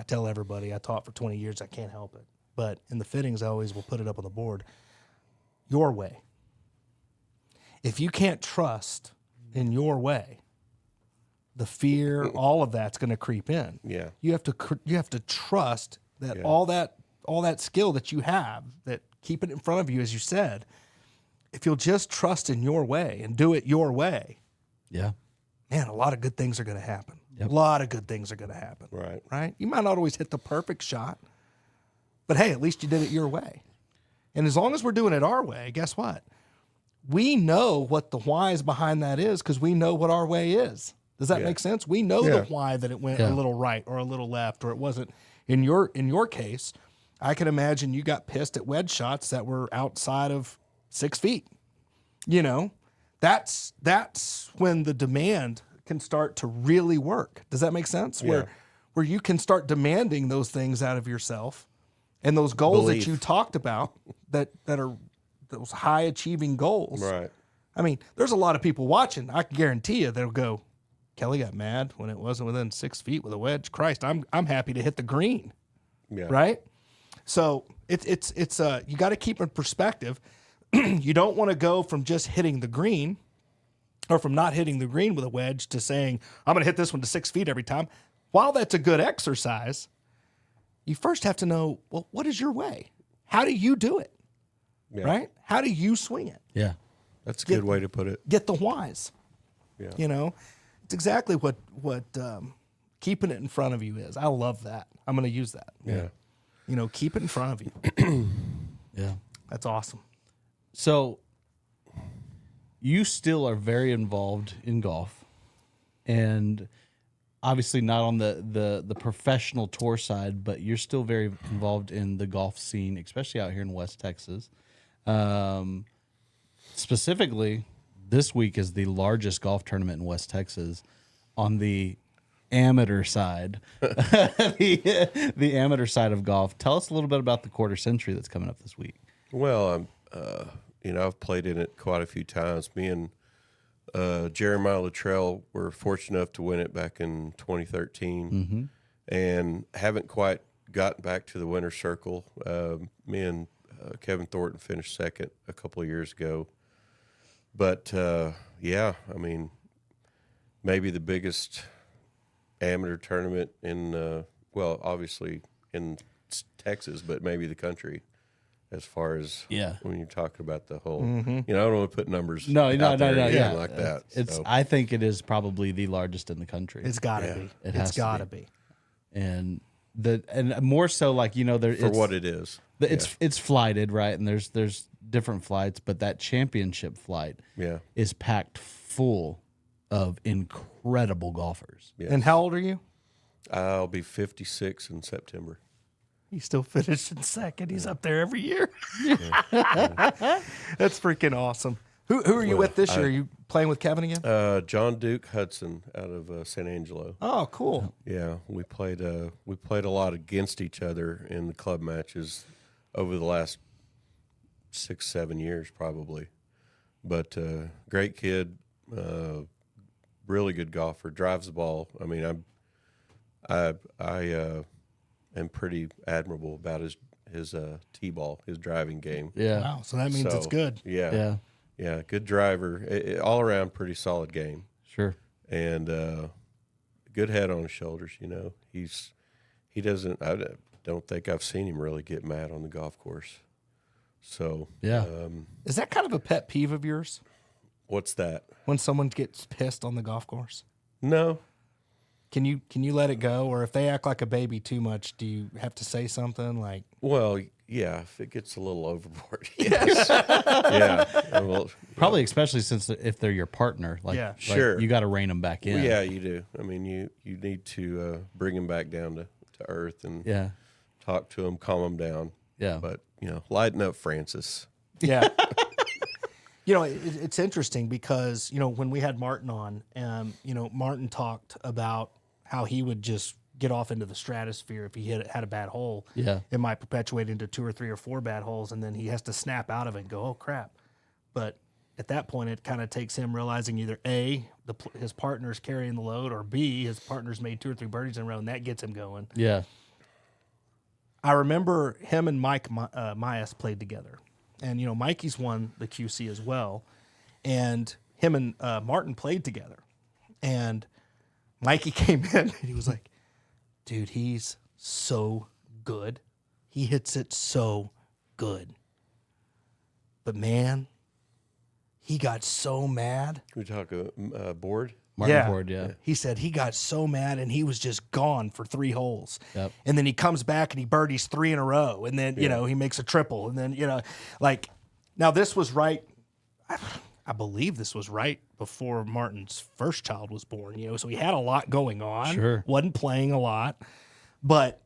tell everybody, I taught for 20 years, I can't help it. But in the fittings, I always will put it up on the board. Your way. If you can't trust in your way, the fear, all of that's going to creep in. Yeah. You have to trust that all that skill that you have, that keep it in front of you, as you said, if you'll just trust in your way and do it your way, Yeah. man, a lot of good things are going to happen. Yep. A lot of good things are going to happen. Right. Right? You might not always hit the perfect shot, but hey, at least you did it your way. And as long as we're doing it our way, guess what? We know what the whys behind that is because we know what our way is. Does that make sense? We know the why that it went a little right or a little left, or it wasn't. In your case, I can imagine you got pissed at wedge shots that were outside of 6 feet. You know, that's when the demand can start to really work. Does that make sense? Yeah. Where you can start demanding those things out of yourself, and those goals Belief. that you talked about that are those high achieving goals. Right. I mean, there's a lot of people watching. I can guarantee you they'll go, Kelly got mad when it wasn't within 6 feet with a wedge. Christ, I'm happy to hit the green. Yeah. Right? So it's you got to keep in perspective. You don't want to go from just hitting the green or from not hitting the green with a wedge to saying, I'm going to hit this one to 6 feet every time. While that's a good exercise, you first have to know, well, what is your way? How do you do it? Yeah. Right? How do you swing it? Yeah. That's a good way to put it. Get the whys. Yeah. You know, it's exactly what keeping it in front of you is. I love that. I'm going to use that. Yeah. You know, keep it in front of you. Yeah. That's awesome. So you still are very involved in golf, and obviously not on the professional tour side, but you're still very involved in the golf scene, especially out here in West Texas. Specifically, this week is the largest golf tournament in West Texas on the amateur side, the amateur side of golf. Tell us a little bit about the quarter century that's coming up this week. Well, you know, I've played in it quite a few times. Me and Jeremiah Luttrell were fortunate enough to win it back in 2013, and haven't quite gotten back to the winner's circle. Me and Kevin Thornton finished second a couple of years ago. But, yeah, I mean, maybe the biggest amateur tournament in, well, obviously in Texas, but maybe the country. As far as when you're talking about the whole, you know, I don't want to put numbers No, out no, there or anything yeah. like that. It's. So, I think it is probably the largest in the country. It's got to be. It has It's to got to be. and more so like there for what it is, it's flighted, right? And there's different flights, but that championship flight is packed full of incredible golfers. Yes. And how old are you? I'll be 56 in September. He still finished in second. He's up there every year. That's freaking awesome. Who are you with this year? Are you playing with Kevin again? John Duke Hudson out of San Angelo. Oh, cool. Yeah, we played a lot against each other in the club matches over the last 6-7 years probably. But great kid, really good golfer, drives the ball. I mean, I am pretty admirable about his T-ball, his driving game. Yeah. Wow. So that means it's good. Yeah. Yeah, good driver. All around pretty solid game. Sure. And good head on his shoulders, you know. I don't think I've seen him really get mad on the golf course. So, Is that kind of a pet peeve of yours? What's that? When someone gets pissed on the golf course? No. Can you let it go? Or if they act like a baby too much, do you have to say something like? Well, yeah, if it gets a little overboard, yes. Yeah. Well, Probably especially since if they're your partner, sure. you got to rein them back in. well, yeah, you do. I mean, you need to bring them back down to earth and talk to them, calm them down. Yeah. But, you know, lighten up, Francis. Yeah. You know, it's interesting because, you know, when we had Martin on, you know, Martin talked about how he would just get off into the stratosphere if he had a bad hole. Yeah. It might perpetuate into 2 or 3 or 4 bad holes, and then he has to snap out of it and go, oh, crap. But at that point, it kind of takes him realizing either A, his partner's carrying the load, or B, his partner's made 2 or 3 birdies in a row, and that gets him going. Yeah. I remember him and Mike Myas played together. And, you know, Mikey's won the QC as well. And him and Martin played together. And Mikey came in and he was like, dude, he's so good. He hits it so good. But, man, he got so mad. We talk board? Martin Ford, yeah. He said he got so mad and he was just gone for 3 holes. Yep. And then he comes back and he birdies 3 in a row. And then, you know, he makes a triple. And then, you know, like, now this was right. I believe this was right before Martin's first child was born, you know, so he had a lot going on. Sure. Wasn't playing a lot. But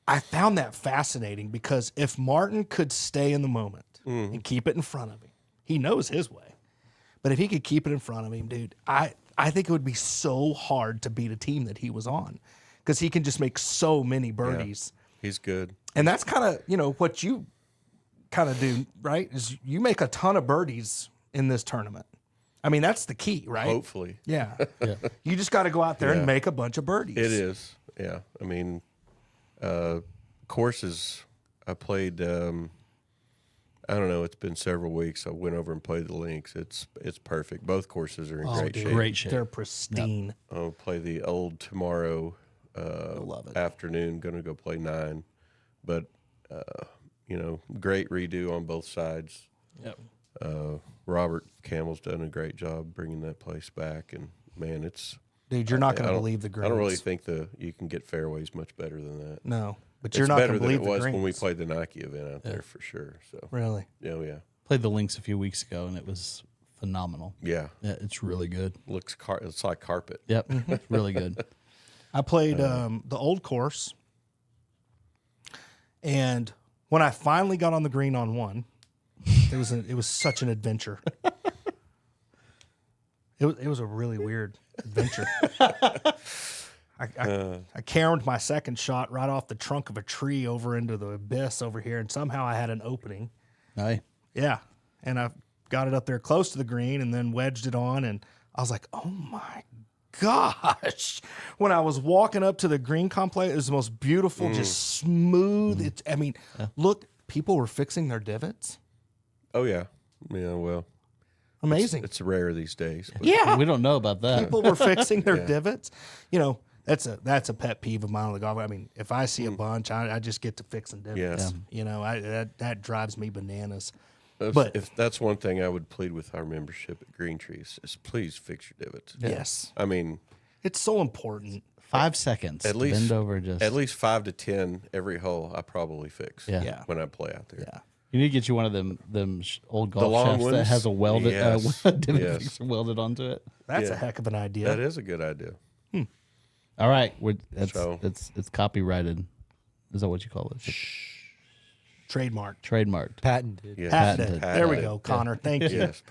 I found that fascinating because if Martin could stay in the moment and keep it in front of him, he knows his way. But if he could keep it in front of him, dude, I think it would be so hard to beat a team that he was on because he can just make so many birdies. Yeah, he's good. And that's kind of, you know, what you kind of do, right? Is you make a ton of birdies in this tournament. I mean, that's the key, right? Hopefully. Yeah. You just got to go out there and make a bunch of birdies. It is. Yeah. I mean, courses, I played, I don't know, it's been several weeks. I went over and played the links. It's perfect. Both courses are in great shape. Great shape. They're pristine. I'll play the old tomorrow love it. afternoon. Going to go play 9. But, you know, great redo on both sides. Yep. Robert Campbell's done a great job bringing that place back. And, man, it's... Dude, you're not going to believe the greens. I don't really think you can get fairways much better than that. No, but you're not going to believe the greens. It's better than it was when we played the Nike event out there for sure. So Really? Yeah, yeah. Played the links a few weeks ago, and it was phenomenal. Yeah. Yeah, it's really good. It's like carpet. Yep, it's really good. I played the old course, and when I finally got on the green on one, it was such an adventure. It was a really weird adventure. I caromed my second shot right off the trunk of a tree over into the abyss over here, and somehow I had an opening. Aye. Yeah, and I got it up there close to the green and then wedged it on. And I was like, oh my gosh. When I was walking up to the green complex, it was the most beautiful, just smooth. Look, people were fixing their divots. Oh, yeah. Yeah, well. Amazing. It's rare these days. But Yeah. We don't know about that. People were fixing their divots. You know, that's a pet peeve of mine on the golf. I mean, if I see a bunch, I just get to fixing divots. Yeah. You know, that drives me bananas. But if that's one thing I would plead with our membership at Green Trees is please fix your divots. Yes. I mean, It's so important. 5 seconds. at to least bend over. Just at least 5 to 10 every hole I probably fix. Yeah. When I play out there. Yeah. you need to get you one of them old golf long shafts that ones? has a welded Yes. divot Yes. fixer welded onto it. That's Yeah. a heck of an idea. That is a good idea. All right, So- it's copyrighted. Is that what you call it? Trademark. Trademarked. Patented. Yes. Patented. There we Patented. go, Connor. Thank you. Yes.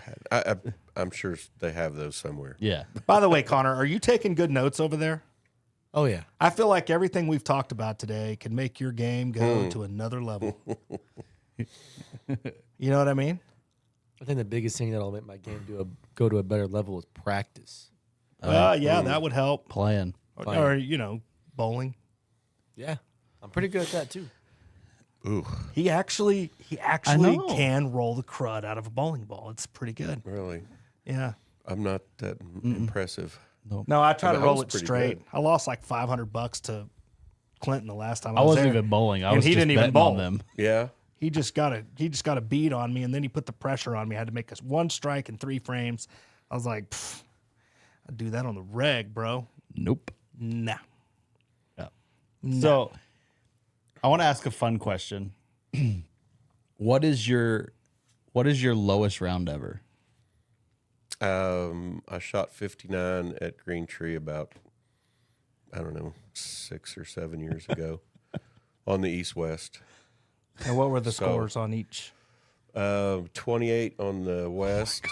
I'm sure they have those somewhere. Yeah. By the way, Connor, are you taking good notes over there? Oh yeah. I feel like everything we've talked about today can make your game go to another level. You know what I mean? I think the biggest thing that'll make my game go to a better level is practice. Yeah, that would help. Playing. Or, you know, bowling. Yeah, I'm pretty good at that too. Ooh, He actually know. can roll the crud out of a bowling ball. It's pretty good. really? Yeah. I'm not that impressive. No, I try to I roll was it pretty straight. good. I lost like $500 to Clinton the last time I I was wasn't there. even bowling. I And was he just didn't even betting bowl. on them. Yeah. He just got a beat on me, and then he put the pressure on me. I had to make us 1 strike in 3 frames. I was like, I'd do that on the reg, bro. Nope. Nah. Yeah. So, I want to ask a fun question. What is your lowest round ever? I shot 59 at Green Tree about, I don't know, 6 or 7 years ago on the east-west. And what were the So- scores on each? 28 on the west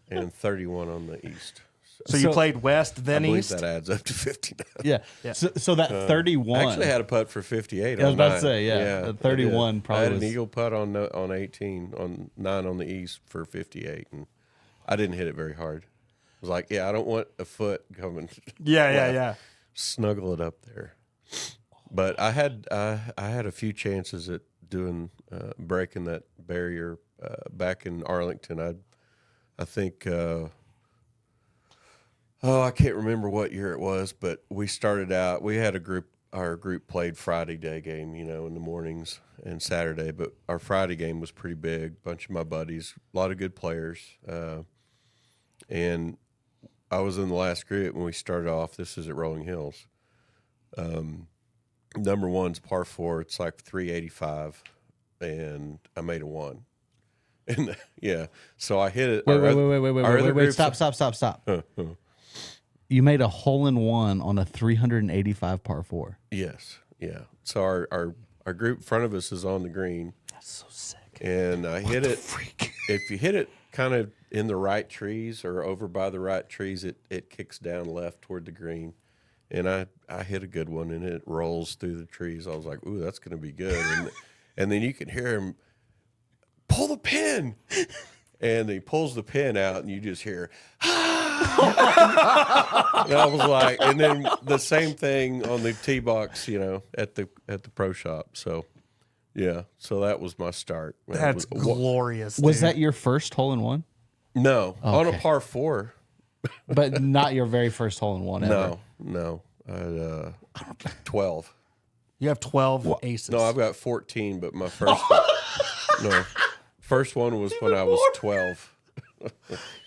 and 31 on the east. So you played west, I then believe east? that adds up to 59. Yeah. So that 31. I actually had a putt for 58. I was on about to 9. say, yeah, the 31 I did. probably I had an was- eagle putt on 18, on 9 on the east for 58, and I didn't hit it very hard. I was like, I don't want a foot coming. Yeah. Snuggle it up there. But I had a few chances at doing breaking that barrier back in Arlington. I think I can't remember what year it was, but we started out. We had our group played Friday day game, in the mornings and Saturday. But our Friday game was pretty big. Bunch of my buddies, a lot of good players, and I was in the last group when we started off. This is at Rolling Hills. Number one's par 4. It's like 385, and I made a 1. And so I hit it. Wait. Stop. You made a hole in one on a 385 par 4. Yes, yeah. So our group in front of us is on the green. That's so sick. And I hit it. If you hit it kind of in the right trees or over by the right trees, it kicks down left toward the green. And I hit a good one, and it rolls through the trees. I was like, ooh, that's going to be good. And then you can hear him pull the pin. And he pulls the pin out, and you just hear, ah! And I was like, and then the same thing on the tee box, at the pro shop. So, yeah, so that was my start. That's glorious. Was dude. that your first hole in one? No, on a Okay. par 4. But not your very first hole in one ever. No. I had 12. You have 12 aces. No, I've got 14, but my first first one was when I was 12.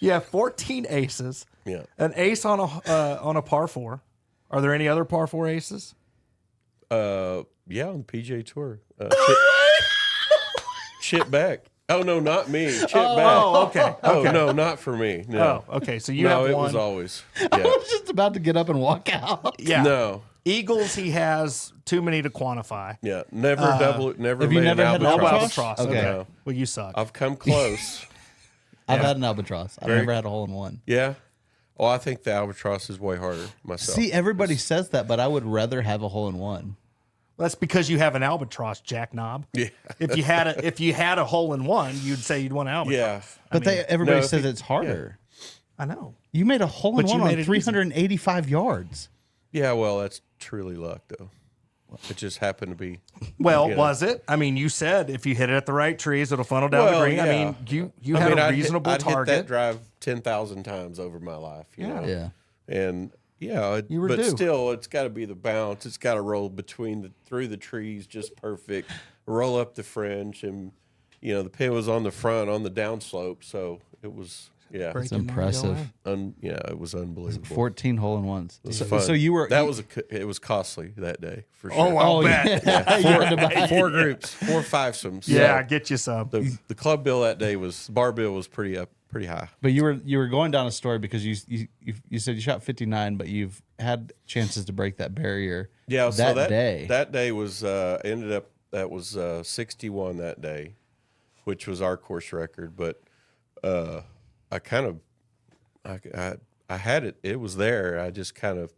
You have 14 aces. Yeah. An ace on a par 4. Are there any other par 4 aces? Yeah, on the PGA Tour. Chip Beck. Oh, no, not me. Chip Beck. Oh, okay. Oh, no, not for me. No. Oh, okay. So you No, have it one. was always. I Yeah. was just about to get up and walk out. Yeah. No. Eagles, he has too many to quantify. Yeah. Never never Have you made never an had an albatross. albatross? Okay. No. Well, you suck. I've come close. I've had an albatross. I've never had a hole in one. Yeah. Oh, I think the albatross is way harder myself. See, everybody says that, but I would rather have a hole in one. That's because you have an albatross, jackknob. Yeah. If you had a hole in one, you'd say you'd want an albatross. Yeah. But everybody no, if says you- it's harder. I know. You made a hole in But you one made on it 385 yards. Yeah, well, that's truly luck, though. It just happened to be. Well, you know. was it? I mean, you said if you hit it at the right trees, it'll funnel down the Well, green. I yeah. mean, you had a reasonable I'd target. hit that drive 10,000 times over my life. You know? Yeah. And yeah, You were but due. still, it's got to be the bounce. It's got to roll through the trees, just perfect. Roll up the fringe, and the pin was on the front on the downslope, so it was Break It's it down, impressive. go it was unbelievable. 14 hole in ones. It was So, fun. so you were it was costly that day for in. sure. Oh, I'll Oh, bet. yeah. Four groups, 4 fivesomes. Yeah, So get you some. the club bill that day bar bill was pretty high. But you were going down a story because you said you shot 59, but you've had chances to break that barrier. Yeah, so day. that day was ended up that was 61 that day, which was our course record. But I had it. It was there. I just kind of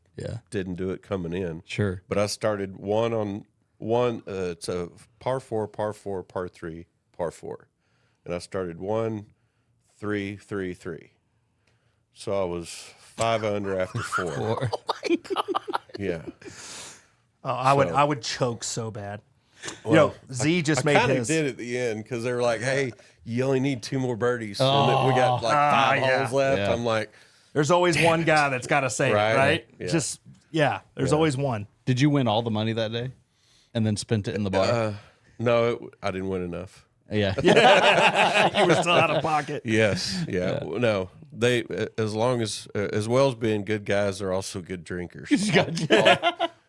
didn't do it coming in. Sure. But I started one on one. It's a par 4, par 4, par 3, par 4, and I started 1, 3, 3, 3. So I was 5 under after 4. Or- Yeah. Oh, I would choke so bad. Well, Z just I made kind of his. did at the end because they were like, "Hey, you only need 2 more birdies, and then we got like 5 yeah. holes left." Yeah. I'm like, There's always one guy that's got to say Right. it, right? Yeah. There's always one. Did you win all the money that day, and then spent it in the bar? "No, I didn't win enough." Yeah. You were still out of pocket. Yes, yeah. No, they as long as well as being good guys, they're also good drinkers.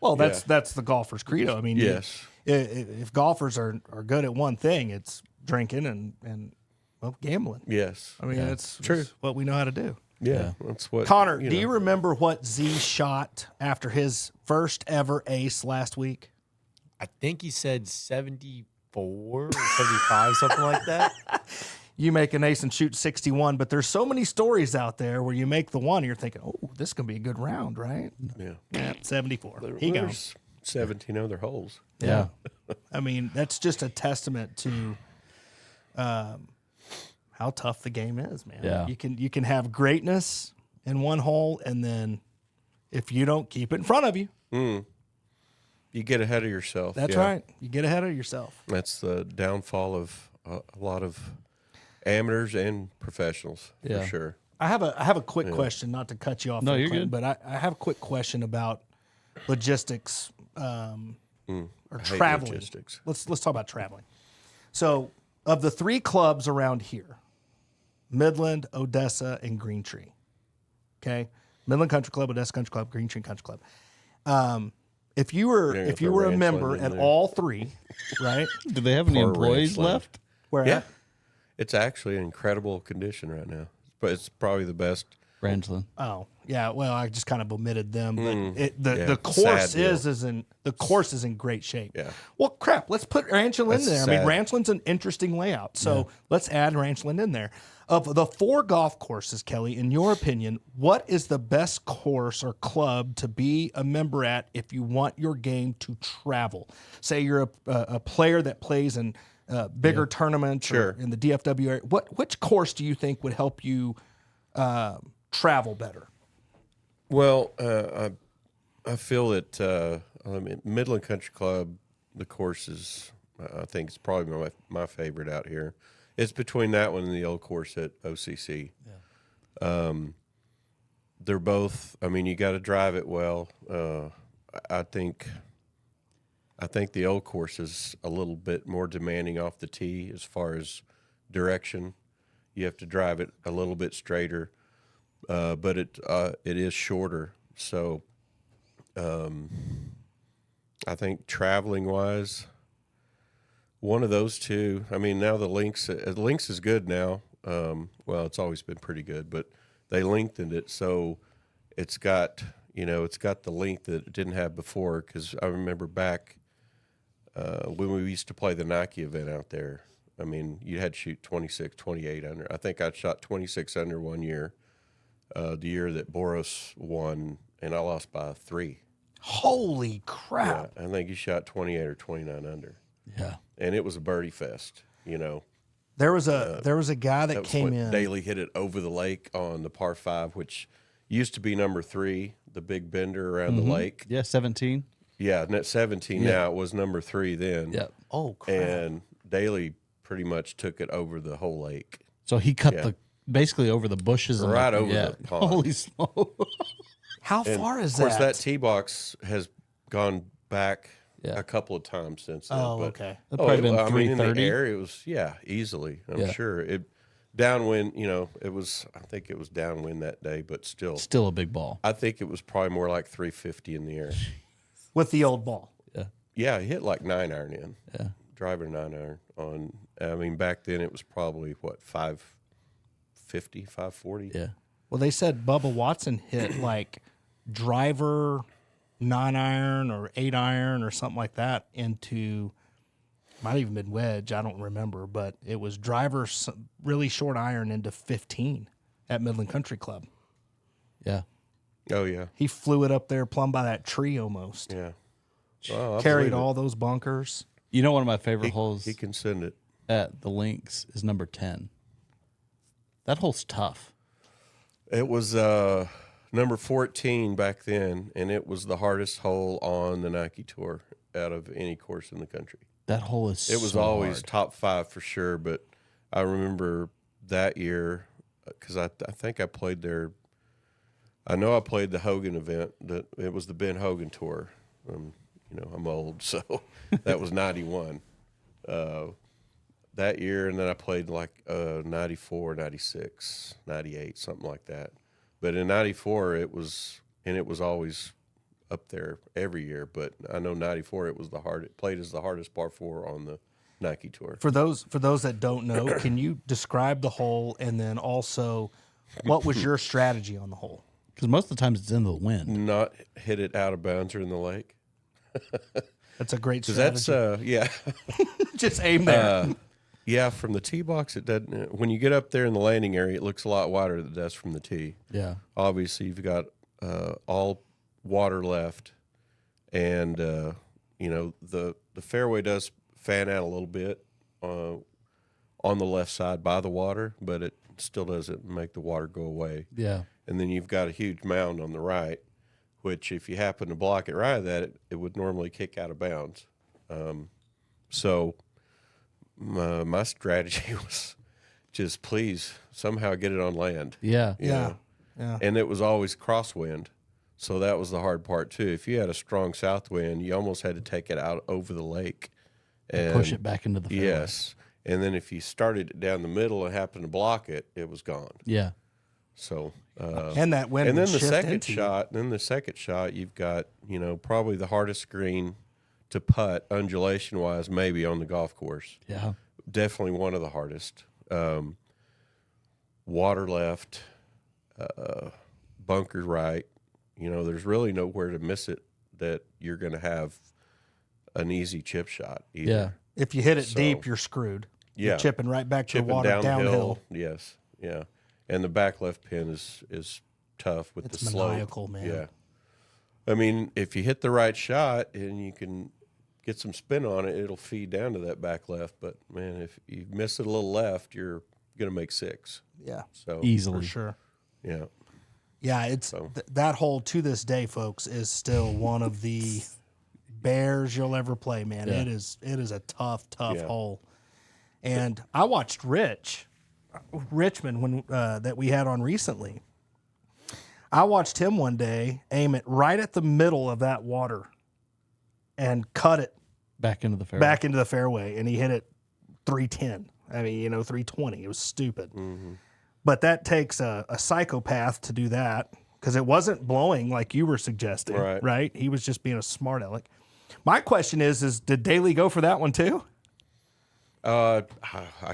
Well, that's the golfer's credo. I mean, Yes. if golfers are good at one thing, it's drinking and gambling. Yes. I mean, it's True. it's what we know how to do. Yeah, that's what. Connor, do you remember what Z shot after his first ever ace last week? I think he said 74 or 75, something like that. You make an ace and shoot 61, but there's so many stories out there where you make the one and you're thinking, oh, this is going to be a good round, right? Yeah. Yeah, 74. He goes. There's 17 other holes. Yeah. I mean, that's just a testament to how tough the game is, man. Yeah. You can have greatness in one hole, and then if you don't keep it in front of you, You get ahead of yourself. that's yeah. right. You get ahead of yourself. That's the downfall of a lot of amateurs and professionals Yeah. for sure. I have a quick question, not to cut you off. No, there, you're Clint, good. But I have a quick question about logistics or hate traveling. logistics. Let's talk about traveling. So, of the 3 clubs around here, Midland, Odessa, and Green Tree. Okay, Midland Country Club, Odessa Country Club, Green Tree Country Club. If you were You're gonna if you throw were a Ranchland member in at there. all 3, right? Do they have any Or employees Ranchland. left? Where Yeah. at? It's actually in incredible condition right now. But it's probably the best. Rangeland. Oh, yeah. Well, I just kind of omitted them, but yeah, the course sad deal. is in great shape. Yeah. Well, crap. Let's put Ranchland in That's there. I mean, sad. Ranchland's an interesting layout, so let's add Ranchland in there. Of the 4 golf courses, Kelly, in your opinion, what is the best course or club to be a member at if you want your game to travel? Say you're a player that plays in bigger tournaments Sure. or in the DFW area. Which course do you think would help you travel better? Well, I feel that Midland Country Club, the course is, I think it's probably my favorite out here. It's between that one and the old course at OCC. Yeah. They're both. I mean, you got to drive it well. I think the old course is a little bit more demanding off the tee as far as direction. You have to drive it a little bit straighter, but it is shorter. So, I think traveling wise, one of those two. I mean, now the Links is good now. Well, it's always been pretty good, but they lengthened it so it's got the length that it didn't have before. Because I remember back when we used to play the Nike event out there. I mean, you had to shoot 26, 28 under. I think I shot 26 under one year, the year that Boros won, and I lost by 3. Holy crap! I think he shot 28 or 29 under, Yeah. and it was a birdie fest. You know, There was a guy that that was came when in. Daly hit it over the lake on the par 5, which used to be number 3, the big bender around the lake. Yeah, 17. Yeah, and at 17 now, it was number 3 then. Yeah. Oh crap! And Daly pretty much took it over the whole lake. So he cut basically over the bushes and Right over the pond. Holy smoke. How And far is of course, that? that tee box has gone back Yeah. a couple of times since then. Oh, but, okay. That'd probably been I mean, in the 330. air, it was easily. I'm Yeah. sure it downwind. You know, it was. I think it was downwind that day, but still, Still a big ball. I think it was probably more like 350 in the air. With the old ball. Yeah. Yeah, he hit like 9-iron in. Yeah. Driver 9-iron on. I mean, back then it was probably what 550, 540. Yeah. Well, they said Bubba Watson hit like driver 9-iron or 8-iron or something like that into, might have even been wedge. I don't remember, but it was driver really short iron into 15 at Midland Country Club. Yeah. Oh yeah, He flew it up there plumb by that tree almost. yeah. Well, I Carried believe it. all those bunkers. You know, one of my favorite holes He can send it. at the links is number 10. That hole's tough. It was number 14 back then, and it was the hardest hole on the Nike Tour out of any course in the country. That hole is It was so always hard. top 5 for sure, but I remember that year because I think I played there. I know I played the Hogan event. It was the Ben Hogan Tour. You know, I'm old, so that was 91 that year, and then I played like 94, 96, 98, something like that. But in 94, it was always up there every year. But I know 94, it was played as the hardest par 4 on the Nike Tour. For those that don't know, can you describe the hole and then also what was your strategy on the hole? Because most of the times it's in the wind. Not hit it out of bounds or in the lake. That's a great Because strategy. that's Just aim there. yeah, from the tee box, it doesn't. When you get up there in the landing area, it looks a lot wider than it does from the tee. Yeah. Obviously, you've got all water left, and you know the fairway does fan out a little bit on the left side by the water, but it still doesn't make the water go away. Yeah. And then you've got a huge mound on the right, which if you happen to block it right at that, it would normally kick out of bounds. So my strategy was just please somehow get it on land. Yeah. you know? Yeah. And it was always crosswind. So that was the hard part too. If you had a strong south wind, you almost had to take it out over the lake and Push it back into the fairway. Yes. And then if you started it down the middle and happened to block it, it was gone. Yeah. So And that wind and then would the shift second into you. shot, you've got, you know, probably the hardest green to putt undulation wise, maybe on the golf course. Yeah. Definitely one of the hardest. Water left, bunker right. You know, there's really nowhere to miss it that you're going to have an easy chip shot either. Yeah. If you hit it So- deep, you're screwed. Yeah. You're chipping right back to the Chipping water downhill. Yes. Yeah. And the back left pin is tough with It's the slope. maniacal, man. Yeah. I mean, if you hit the right shot and you can get some spin on it, it'll feed down to that back left. But man, if you miss it a little left, you're gonna make 6. Yeah, So Easily. for sure. yeah. Yeah, it's that hole to this day, folks, is still one of the bears you'll ever play, man. Yeah. It is a tough Yeah. hole. And I watched Richmond when that we had on recently. I watched him one day aim it right at the middle of that water and cut it Back into the fairway. back into the fairway, and he hit it 310. I mean, 320. It was stupid. Mm-hmm. But that takes a psychopath to do that because it wasn't blowing like you were suggesting, Right. He was just being a smart aleck. My question is did Daly go for that one too? I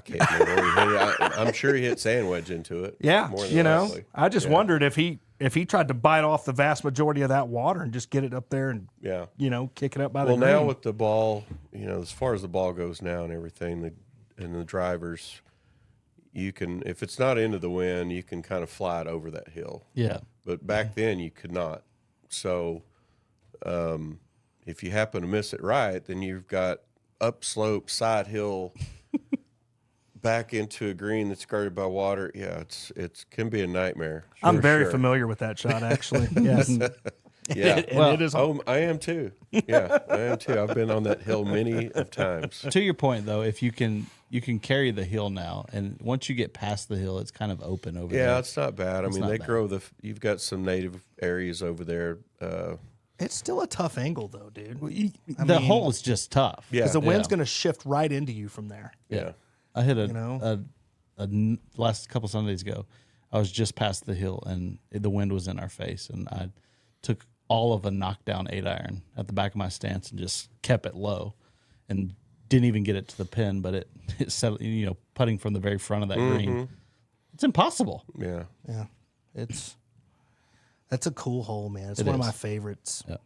can't remember. I'm sure he hit sand wedge into it. Yeah, more than likely. I just Yeah. wondered if he tried to bite off the vast majority of that water and just get it up there and Yeah. kick it up by Well, the now green. with the ball, as far as the ball goes now and everything, and the drivers, you can, if it's not into the wind, you can kind of fly it over that hill. Yeah. But back then you could not. So if you happen to miss it right, then you've got upslope, side hill, back into a green that's guarded by water. Yeah, it can be a nightmare. I'm for very sure. familiar with that shot, actually. Yes. Yeah. And it is. Oh, I am too. Yeah, I am too. I've been on that hill many of times. To your point, though, if you can carry the hill now, and once you get past the hill, it's kind of open over there. Yeah, it's not bad. I mean, not they bad. grow you've got some native areas over there. It's still a tough angle, though, dude. The hole is just tough. Yeah. Because the wind's going to shift right into you from there. Yeah. I hit know? last couple Sundays ago. I was just past the hill, and the wind was in our face, and I took all of a knockdown 8-iron at the back of my stance and just kept it low, and didn't even get it to the pin, but it settled. Putting from the very front of that green, it's impossible. Yeah. Yeah. That's a cool hole, man. It's It one of is. my favorites. Yeah.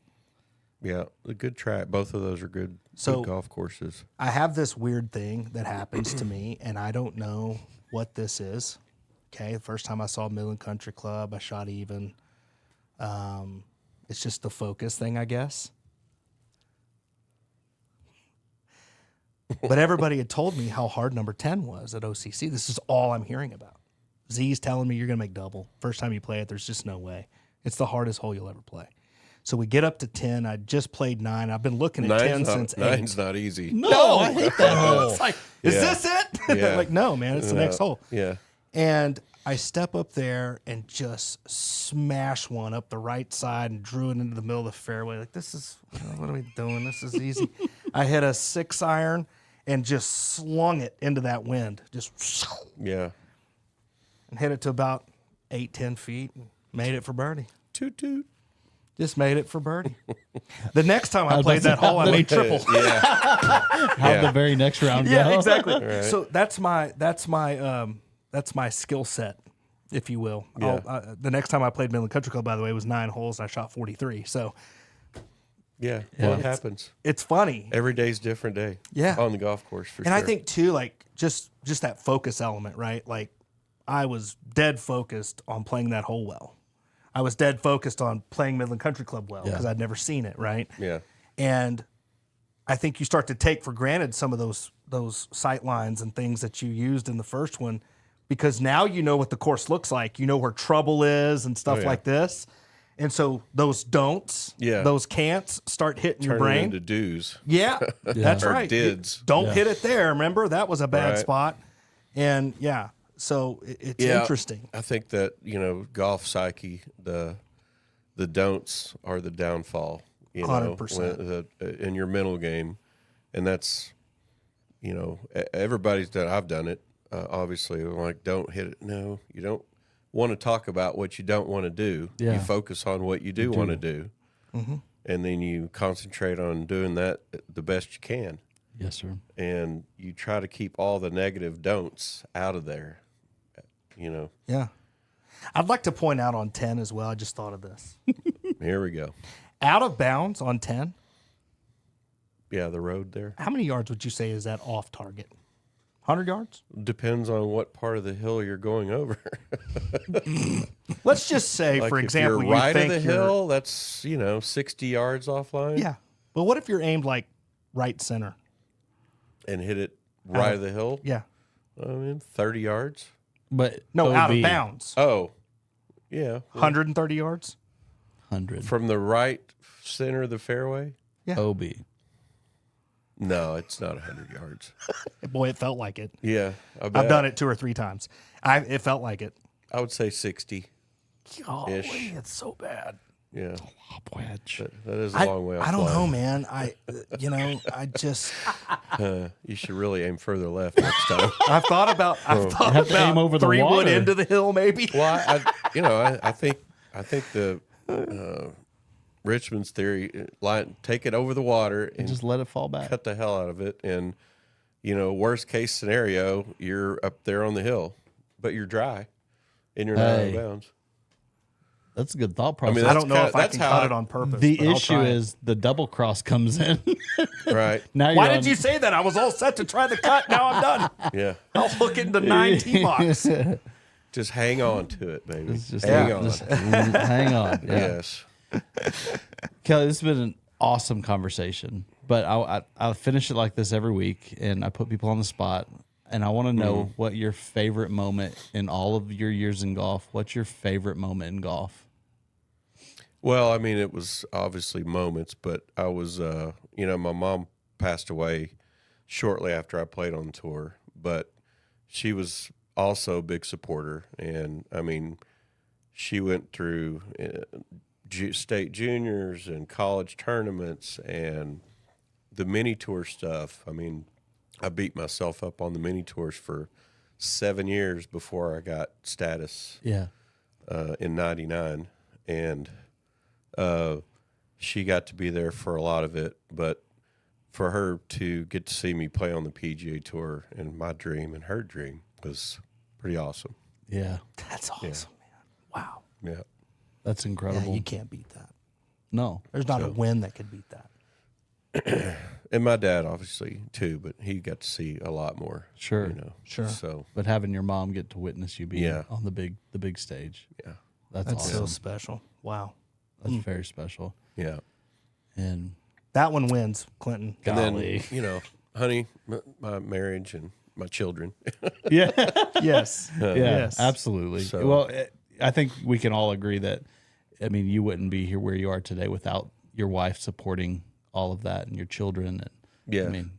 Yeah. A good track. Both of those are good golf courses. I have this weird thing that happens to me, and I don't know what this is. Okay, the first time I saw Midland Country Club, I shot even. It's just the focus thing, I guess. But everybody had told me how hard number 10 was at OCC. This is all I'm hearing about. Z's telling me you're going to make double. First time you play it, there's just no way. It's the hardest hole you'll ever play. So we get up to 10. I just played 9. I've been looking at 10 since 8. Nine's not easy. No, I hate that hole. It's like, is Yeah. this it? Yeah. Like, no, man, it's the next hole. Yeah. And I step up there and just smash one up the right side and drew it into the middle of the fairway. Like, this is, what are we doing? This is easy. I hit a 6-iron and just slung it into that wind. Just Yeah. and hit it to about 8-10 feet and made it for birdie. Toot toot. Just made it for birdie. The next time I was played that about to hole, I made triple. Yeah. How'd the very next round go? Yeah, exactly. Right. So that's my skill set, if you will. Yeah. The next time I played Midland Country Club, by the way, was 9 holes. And I shot 43. So Yeah. Well, it happens. it's funny. Every day's a different day. Yeah. On the golf course for And sure. I think too, like just that focus element, right? Like I was dead focused on playing that hole well. I was dead focused on playing Midland Country Club well because I'd never seen it, right? Yeah. And I think you start to take for granted some of those sight lines and things that you used in the first one because now you know what the course looks like. You know where trouble is and stuff Oh, yeah. like this. And so those don'ts, those can'ts start hitting your Turn it brain. into do's. Yeah, that's Or right. dids. Don't hit it there. Remember, that was a bad Right. spot. And so it's Yeah. interesting. I think that, golf psyche, the don'ts are the downfall, 100%. In your mental game. And that's, everybody's done, I've done it. Obviously, like, don't hit it. No, you don't want to talk about what you don't want to do. Yeah. You focus on what you do want to do. Mm-hmm. And then you concentrate on doing that the best you can. Yes, sir. And you try to keep all the negative don'ts out of there, Yeah. I'd like to point out on 10 as well. I just thought of this. Here we go. Out of bounds on 10, Yeah, the road there. how many yards would you say is that off target? 100 yards? Depends on what part of the hill you're going over. Let's just say, Like for if example, you're right you of think the you're, hill, that's 60 yards offline. Yeah. But what if you're aimed like right center? And hit it right of the hill. Yeah. 30 yards. But No, out of OB, bounds. Oh, yeah. 130 yards? 100. From the right center of the fairway. Yeah. OB. No, it's not 100 yards. Boy, it felt like it. Yeah, I bet. I've done it 2 or 3 times. It felt like it. I would say 60. Golly, it's so bad. Yeah, Wedge. that is a long way off. I don't know, man. I just You should really aim further left next time. I've thought about have to aim over the 3 wood water. into the hill, maybe. Well, I think the Richmond's theory, take it over the water and Just let it fall back. cut the hell out of it. And worst case scenario, you're up there on the hill, but you're dry and you're not out of Hey. bounds. That's a good thought process. mean, I don't know kinda- if I that's can how cut I- it on purpose. the but I'll issue try it. is the double cross comes in. Right? Now Why you're did you say that? I was all set to try the cut. Now I'm done. Yeah. I'll hook it in the 9 tee box. Just hang on to it, baby. Just hang on. hang on. Yeah. Yes. Kelly, this has been an awesome conversation, but I'll finish it like this every week, and I put people on the spot, and I want to know what your favorite moment in all of your years in golf. What's your favorite moment in golf? Well, I mean, it was obviously moments, but I was, my mom passed away shortly after I played on tour, but she was also a big supporter. And I mean, she went through state juniors and college tournaments and the mini tour stuff. I mean, I beat myself up on the mini tours for 7 years before I got status. Yeah. In '99, and she got to be there for a lot of it. But for her to get to see me play on the PGA Tour and my dream and her dream was pretty awesome. Yeah. That's awesome, man. Wow. Yeah. That's Yeah, incredible. you can't beat that. No. There's not a win that could beat that. And my dad, obviously, too, but he got to see a lot more. Sure. You know, Sure. So, But having your mom get to witness you being Yeah. on the big stage. yeah. That's That's awesome. so special. Wow. That's very special. Yeah. And That one wins, Clinton. And golly. then, honey, my marriage and my children. yeah. Yes. Yeah, Yes. absolutely. So- Well, I think we can all agree that, I mean, you wouldn't be here where you are today without your wife supporting all of that and your children. And Yeah. I mean,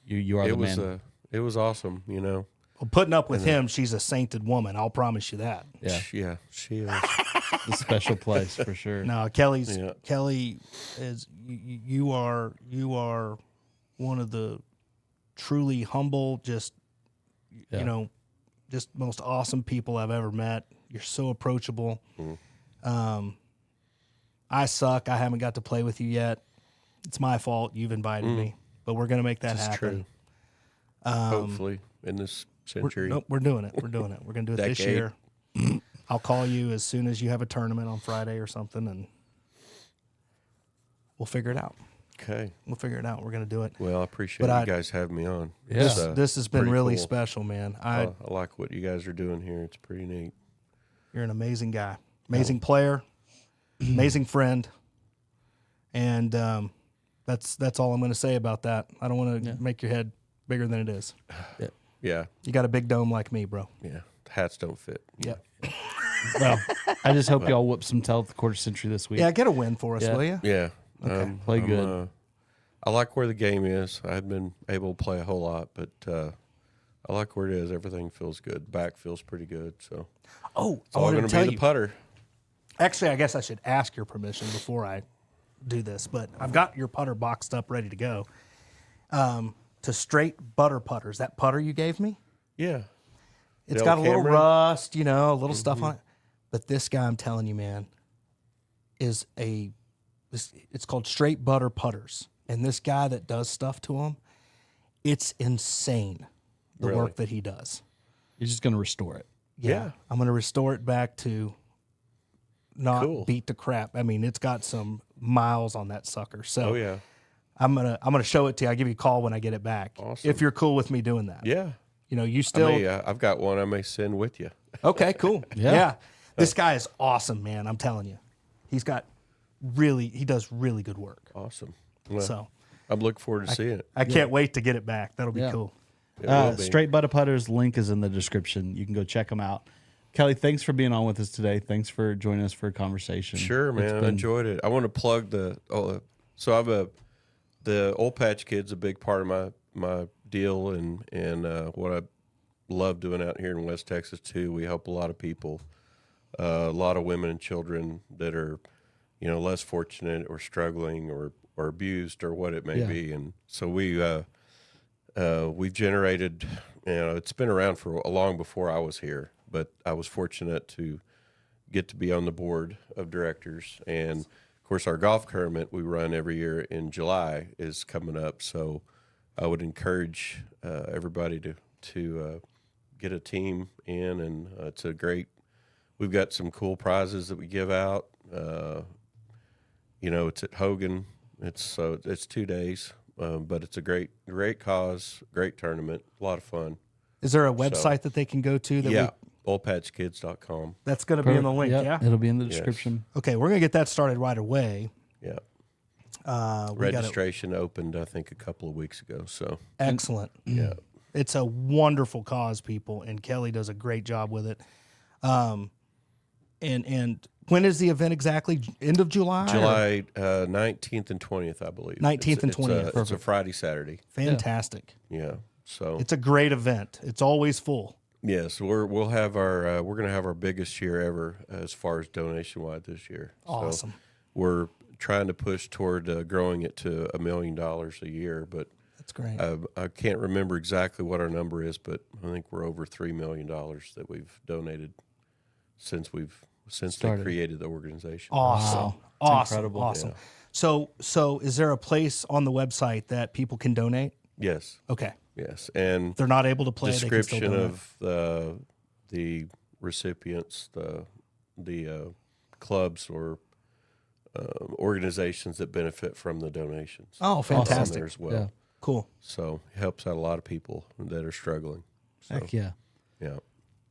you are the It was man. it was awesome, Well, putting up with him, she's a sainted woman. I'll promise you that. Yeah, Yeah, she is. the special place for sure. No, Kelly is you are one of the truly humble, just Yeah. just most awesome people I've ever met. You're so approachable. I suck. I haven't got to play with you yet. It's my fault. You've invited me, but we're gonna make that This is happen. true. Hopefully, in this century. We're doing it. We're doing it. We're gonna do it this Decade. year. I'll call you as soon as you have a tournament on Friday or something, and we'll figure it out. Okay. We'll figure it out. We're gonna do it. Well, I appreciate But you guys having me on. Yeah. It's, This has been pretty really cool. special, man. I like what you guys are doing here. It's pretty neat. You're an amazing guy, amazing player, amazing friend, and that's all I'm going to say about that. I don't want to make your head bigger than it is. Yeah. You got a big dome like me, bro. Yeah. Hats don't fit. Yep. Well, I just hope y'all whoop some tail at the quarter century this week. Yeah, get a win for us, Yeah. will you? Yeah. Play good. I like where the game is. I haven't been able to play a whole lot, but I like where it is. Everything feels good. Back feels pretty good. So Oh, it's I all wanted going to to tell be the you. putter. Actually, I guess I should ask your permission before I do this, but I've got your putter boxed up, ready to go. To straight butter putters, that putter you gave me, Yeah. it's The got a old little Cameron? rust, a little stuff on it. But this guy, I'm telling you, man, is it's called straight butter putters. And this guy that does stuff to them, it's insane, the Really? work that he does. You're just going to restore it. Yeah. I'm going to restore it back to not Cool. beat the crap. I mean, it's got some miles on that sucker. So Oh, yeah. I'm gonna show it to you. I'll give you a call when I get it back. Awesome. If you're cool with me doing that. Yeah. You still I've got one I may send with you. okay, cool. Yeah. This guy is awesome, man. I'm telling you. He does really good work. Awesome. Well, So I'm looking forward to seeing it. I can't wait to get it back. That'll be Yeah. cool. It will be. Straight Butter Putters link is in the description. You can go check them out. Kelly, thanks for being on with us today. Thanks for joining us for a conversation. Sure, It's man. I been- enjoyed it. I want to plug the Old Patch Kid's a big part of my deal and what I love doing out here in West Texas too. We help a lot of people, a lot of women and children that are, less fortunate or struggling or abused or what it may Yeah. be. And so we've generated, it's been around for long before I was here, but I was fortunate to get to be on the board of directors. And of course, our golf tournament we run every year in July is coming up. So I would encourage everybody to get a team in, and it's a great. We've got some cool prizes that we give out. It's at Hogan. It's 2 days, but it's a great cause, great tournament, a lot of fun. Is there a website that they can go to? That Yeah, oilpatchkids.com. That's going to be in the link, Yep, yeah? it'll be in the description. Okay, we're going to get that started right away. Yeah. We got Registration opened, I think, a couple of weeks ago. So excellent. yeah. It's a wonderful cause, people, and Kelly does a great job with it. And when is the event exactly? End of July? July 19th and 20th, I believe. 19th and 20th. It's a Friday, Saturday. Fantastic. Yeah. So It's a great event. It's always full. yes, we'll have our we're going to have our biggest year ever as far as donation wide this year. Awesome. So we're trying to push toward growing it to $1 million a year, but That's great. I can't remember exactly what our number is, but I think we're over $3 million that we've donated since they Started. created the organization. Awesome. Wow. It's Awesome. incredible. Awesome. Yeah. So is there a place on the website that people can donate? Yes, Okay. yes, and If they're not able to play, they can still description donate. of the recipients, the clubs or organizations that benefit from the donations. Oh, on fantastic. there as well. Yeah. Cool. So it helps out a lot of people that are struggling. So, Heck yeah. yeah.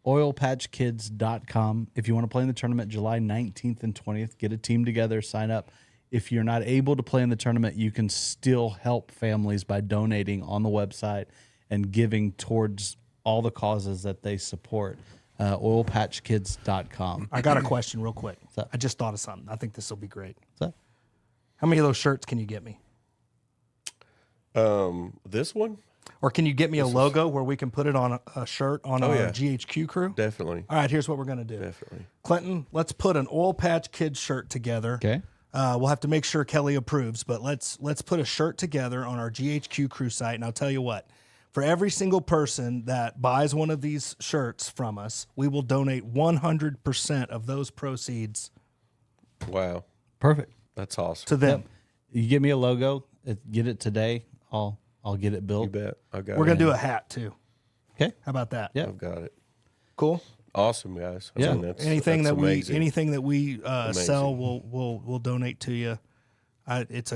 Oilpatchkids.com. If you want to play in the tournament July 19th and 20th, get a team together, sign up. If you're not able to play in the tournament, you can still help families by donating on the website and giving towards all the causes that they support. Oilpatchkids.com. I got a question real quick. up? I just thought of something. I think this will be great. So, How many of those shirts can you get me? This one, Or can you get me a logo where we can put it on a shirt on our yeah. GHQ crew? definitely, All right, here's what we're going to do. definitely. Clinton, let's put an Oil Patch Kids shirt together. okay. We'll have to make sure Kelly approves, but let's put a shirt together on our GHQ crew site. And I'll tell you what, for every single person that buys one of these shirts from us, we will donate 100% of those proceeds Wow, Perfect. that's awesome. to them. You give me a logo, get it today. I'll get it You built. bet. I got We're it. going to do a hat too. Okay. How about that? Yeah. I've got it. Cool. Awesome, guys. Yeah. That's, Anything that's that amazing. anything that we sell, Amazing. we'll donate to you. It's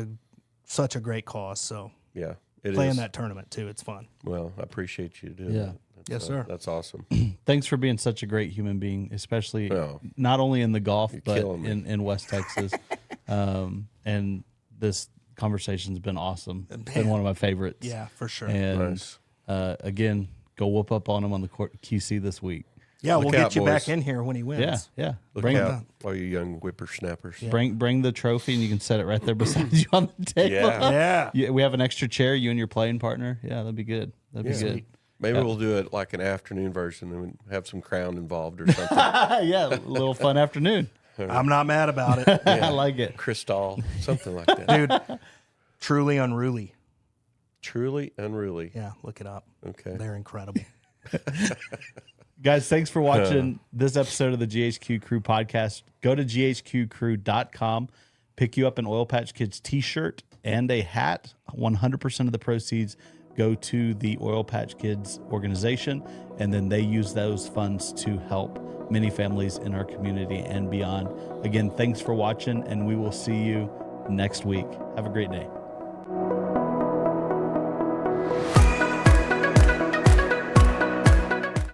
such a great cause. So Yeah, it playing is. that tournament too, it's fun. Well, I appreciate you doing Yeah. that. That's, Yes, sir. That's awesome. Thanks for being such a great human being, especially Oh. not only in the golf, but killing me. in West Texas. And this conversation's been awesome. It's been one of my favorites. Yeah, for sure. And Nice. again, go whoop up on him on the QC this week. Yeah, Look we'll get out, you boys. back in here when he Yeah, wins. yeah. Look Bring out, all you young whippersnappers. bring the trophy, and you can set it right there beside you on the table. Yeah. Yeah. We have an extra chair. You and your playing partner. Yeah, that'd be good. That'd be good. Maybe we'll do it like an afternoon version and have some crown involved or something. Yeah, a little fun afternoon. I'm not mad about it. I like it. Crystal, something like that. Dude, truly unruly. Truly unruly. Yeah, look it up. Okay. They're incredible. Guys, thanks for watching this episode of the GHQ Crew podcast. Go to ghqcrew.com, pick you up an Oil Patch Kids t-shirt and a hat. 100% of the proceeds go to the Oil Patch Kids organization, and then they use those funds to help many families in our community and beyond. Again, thanks for watching, and we will see you next week. Have a great day.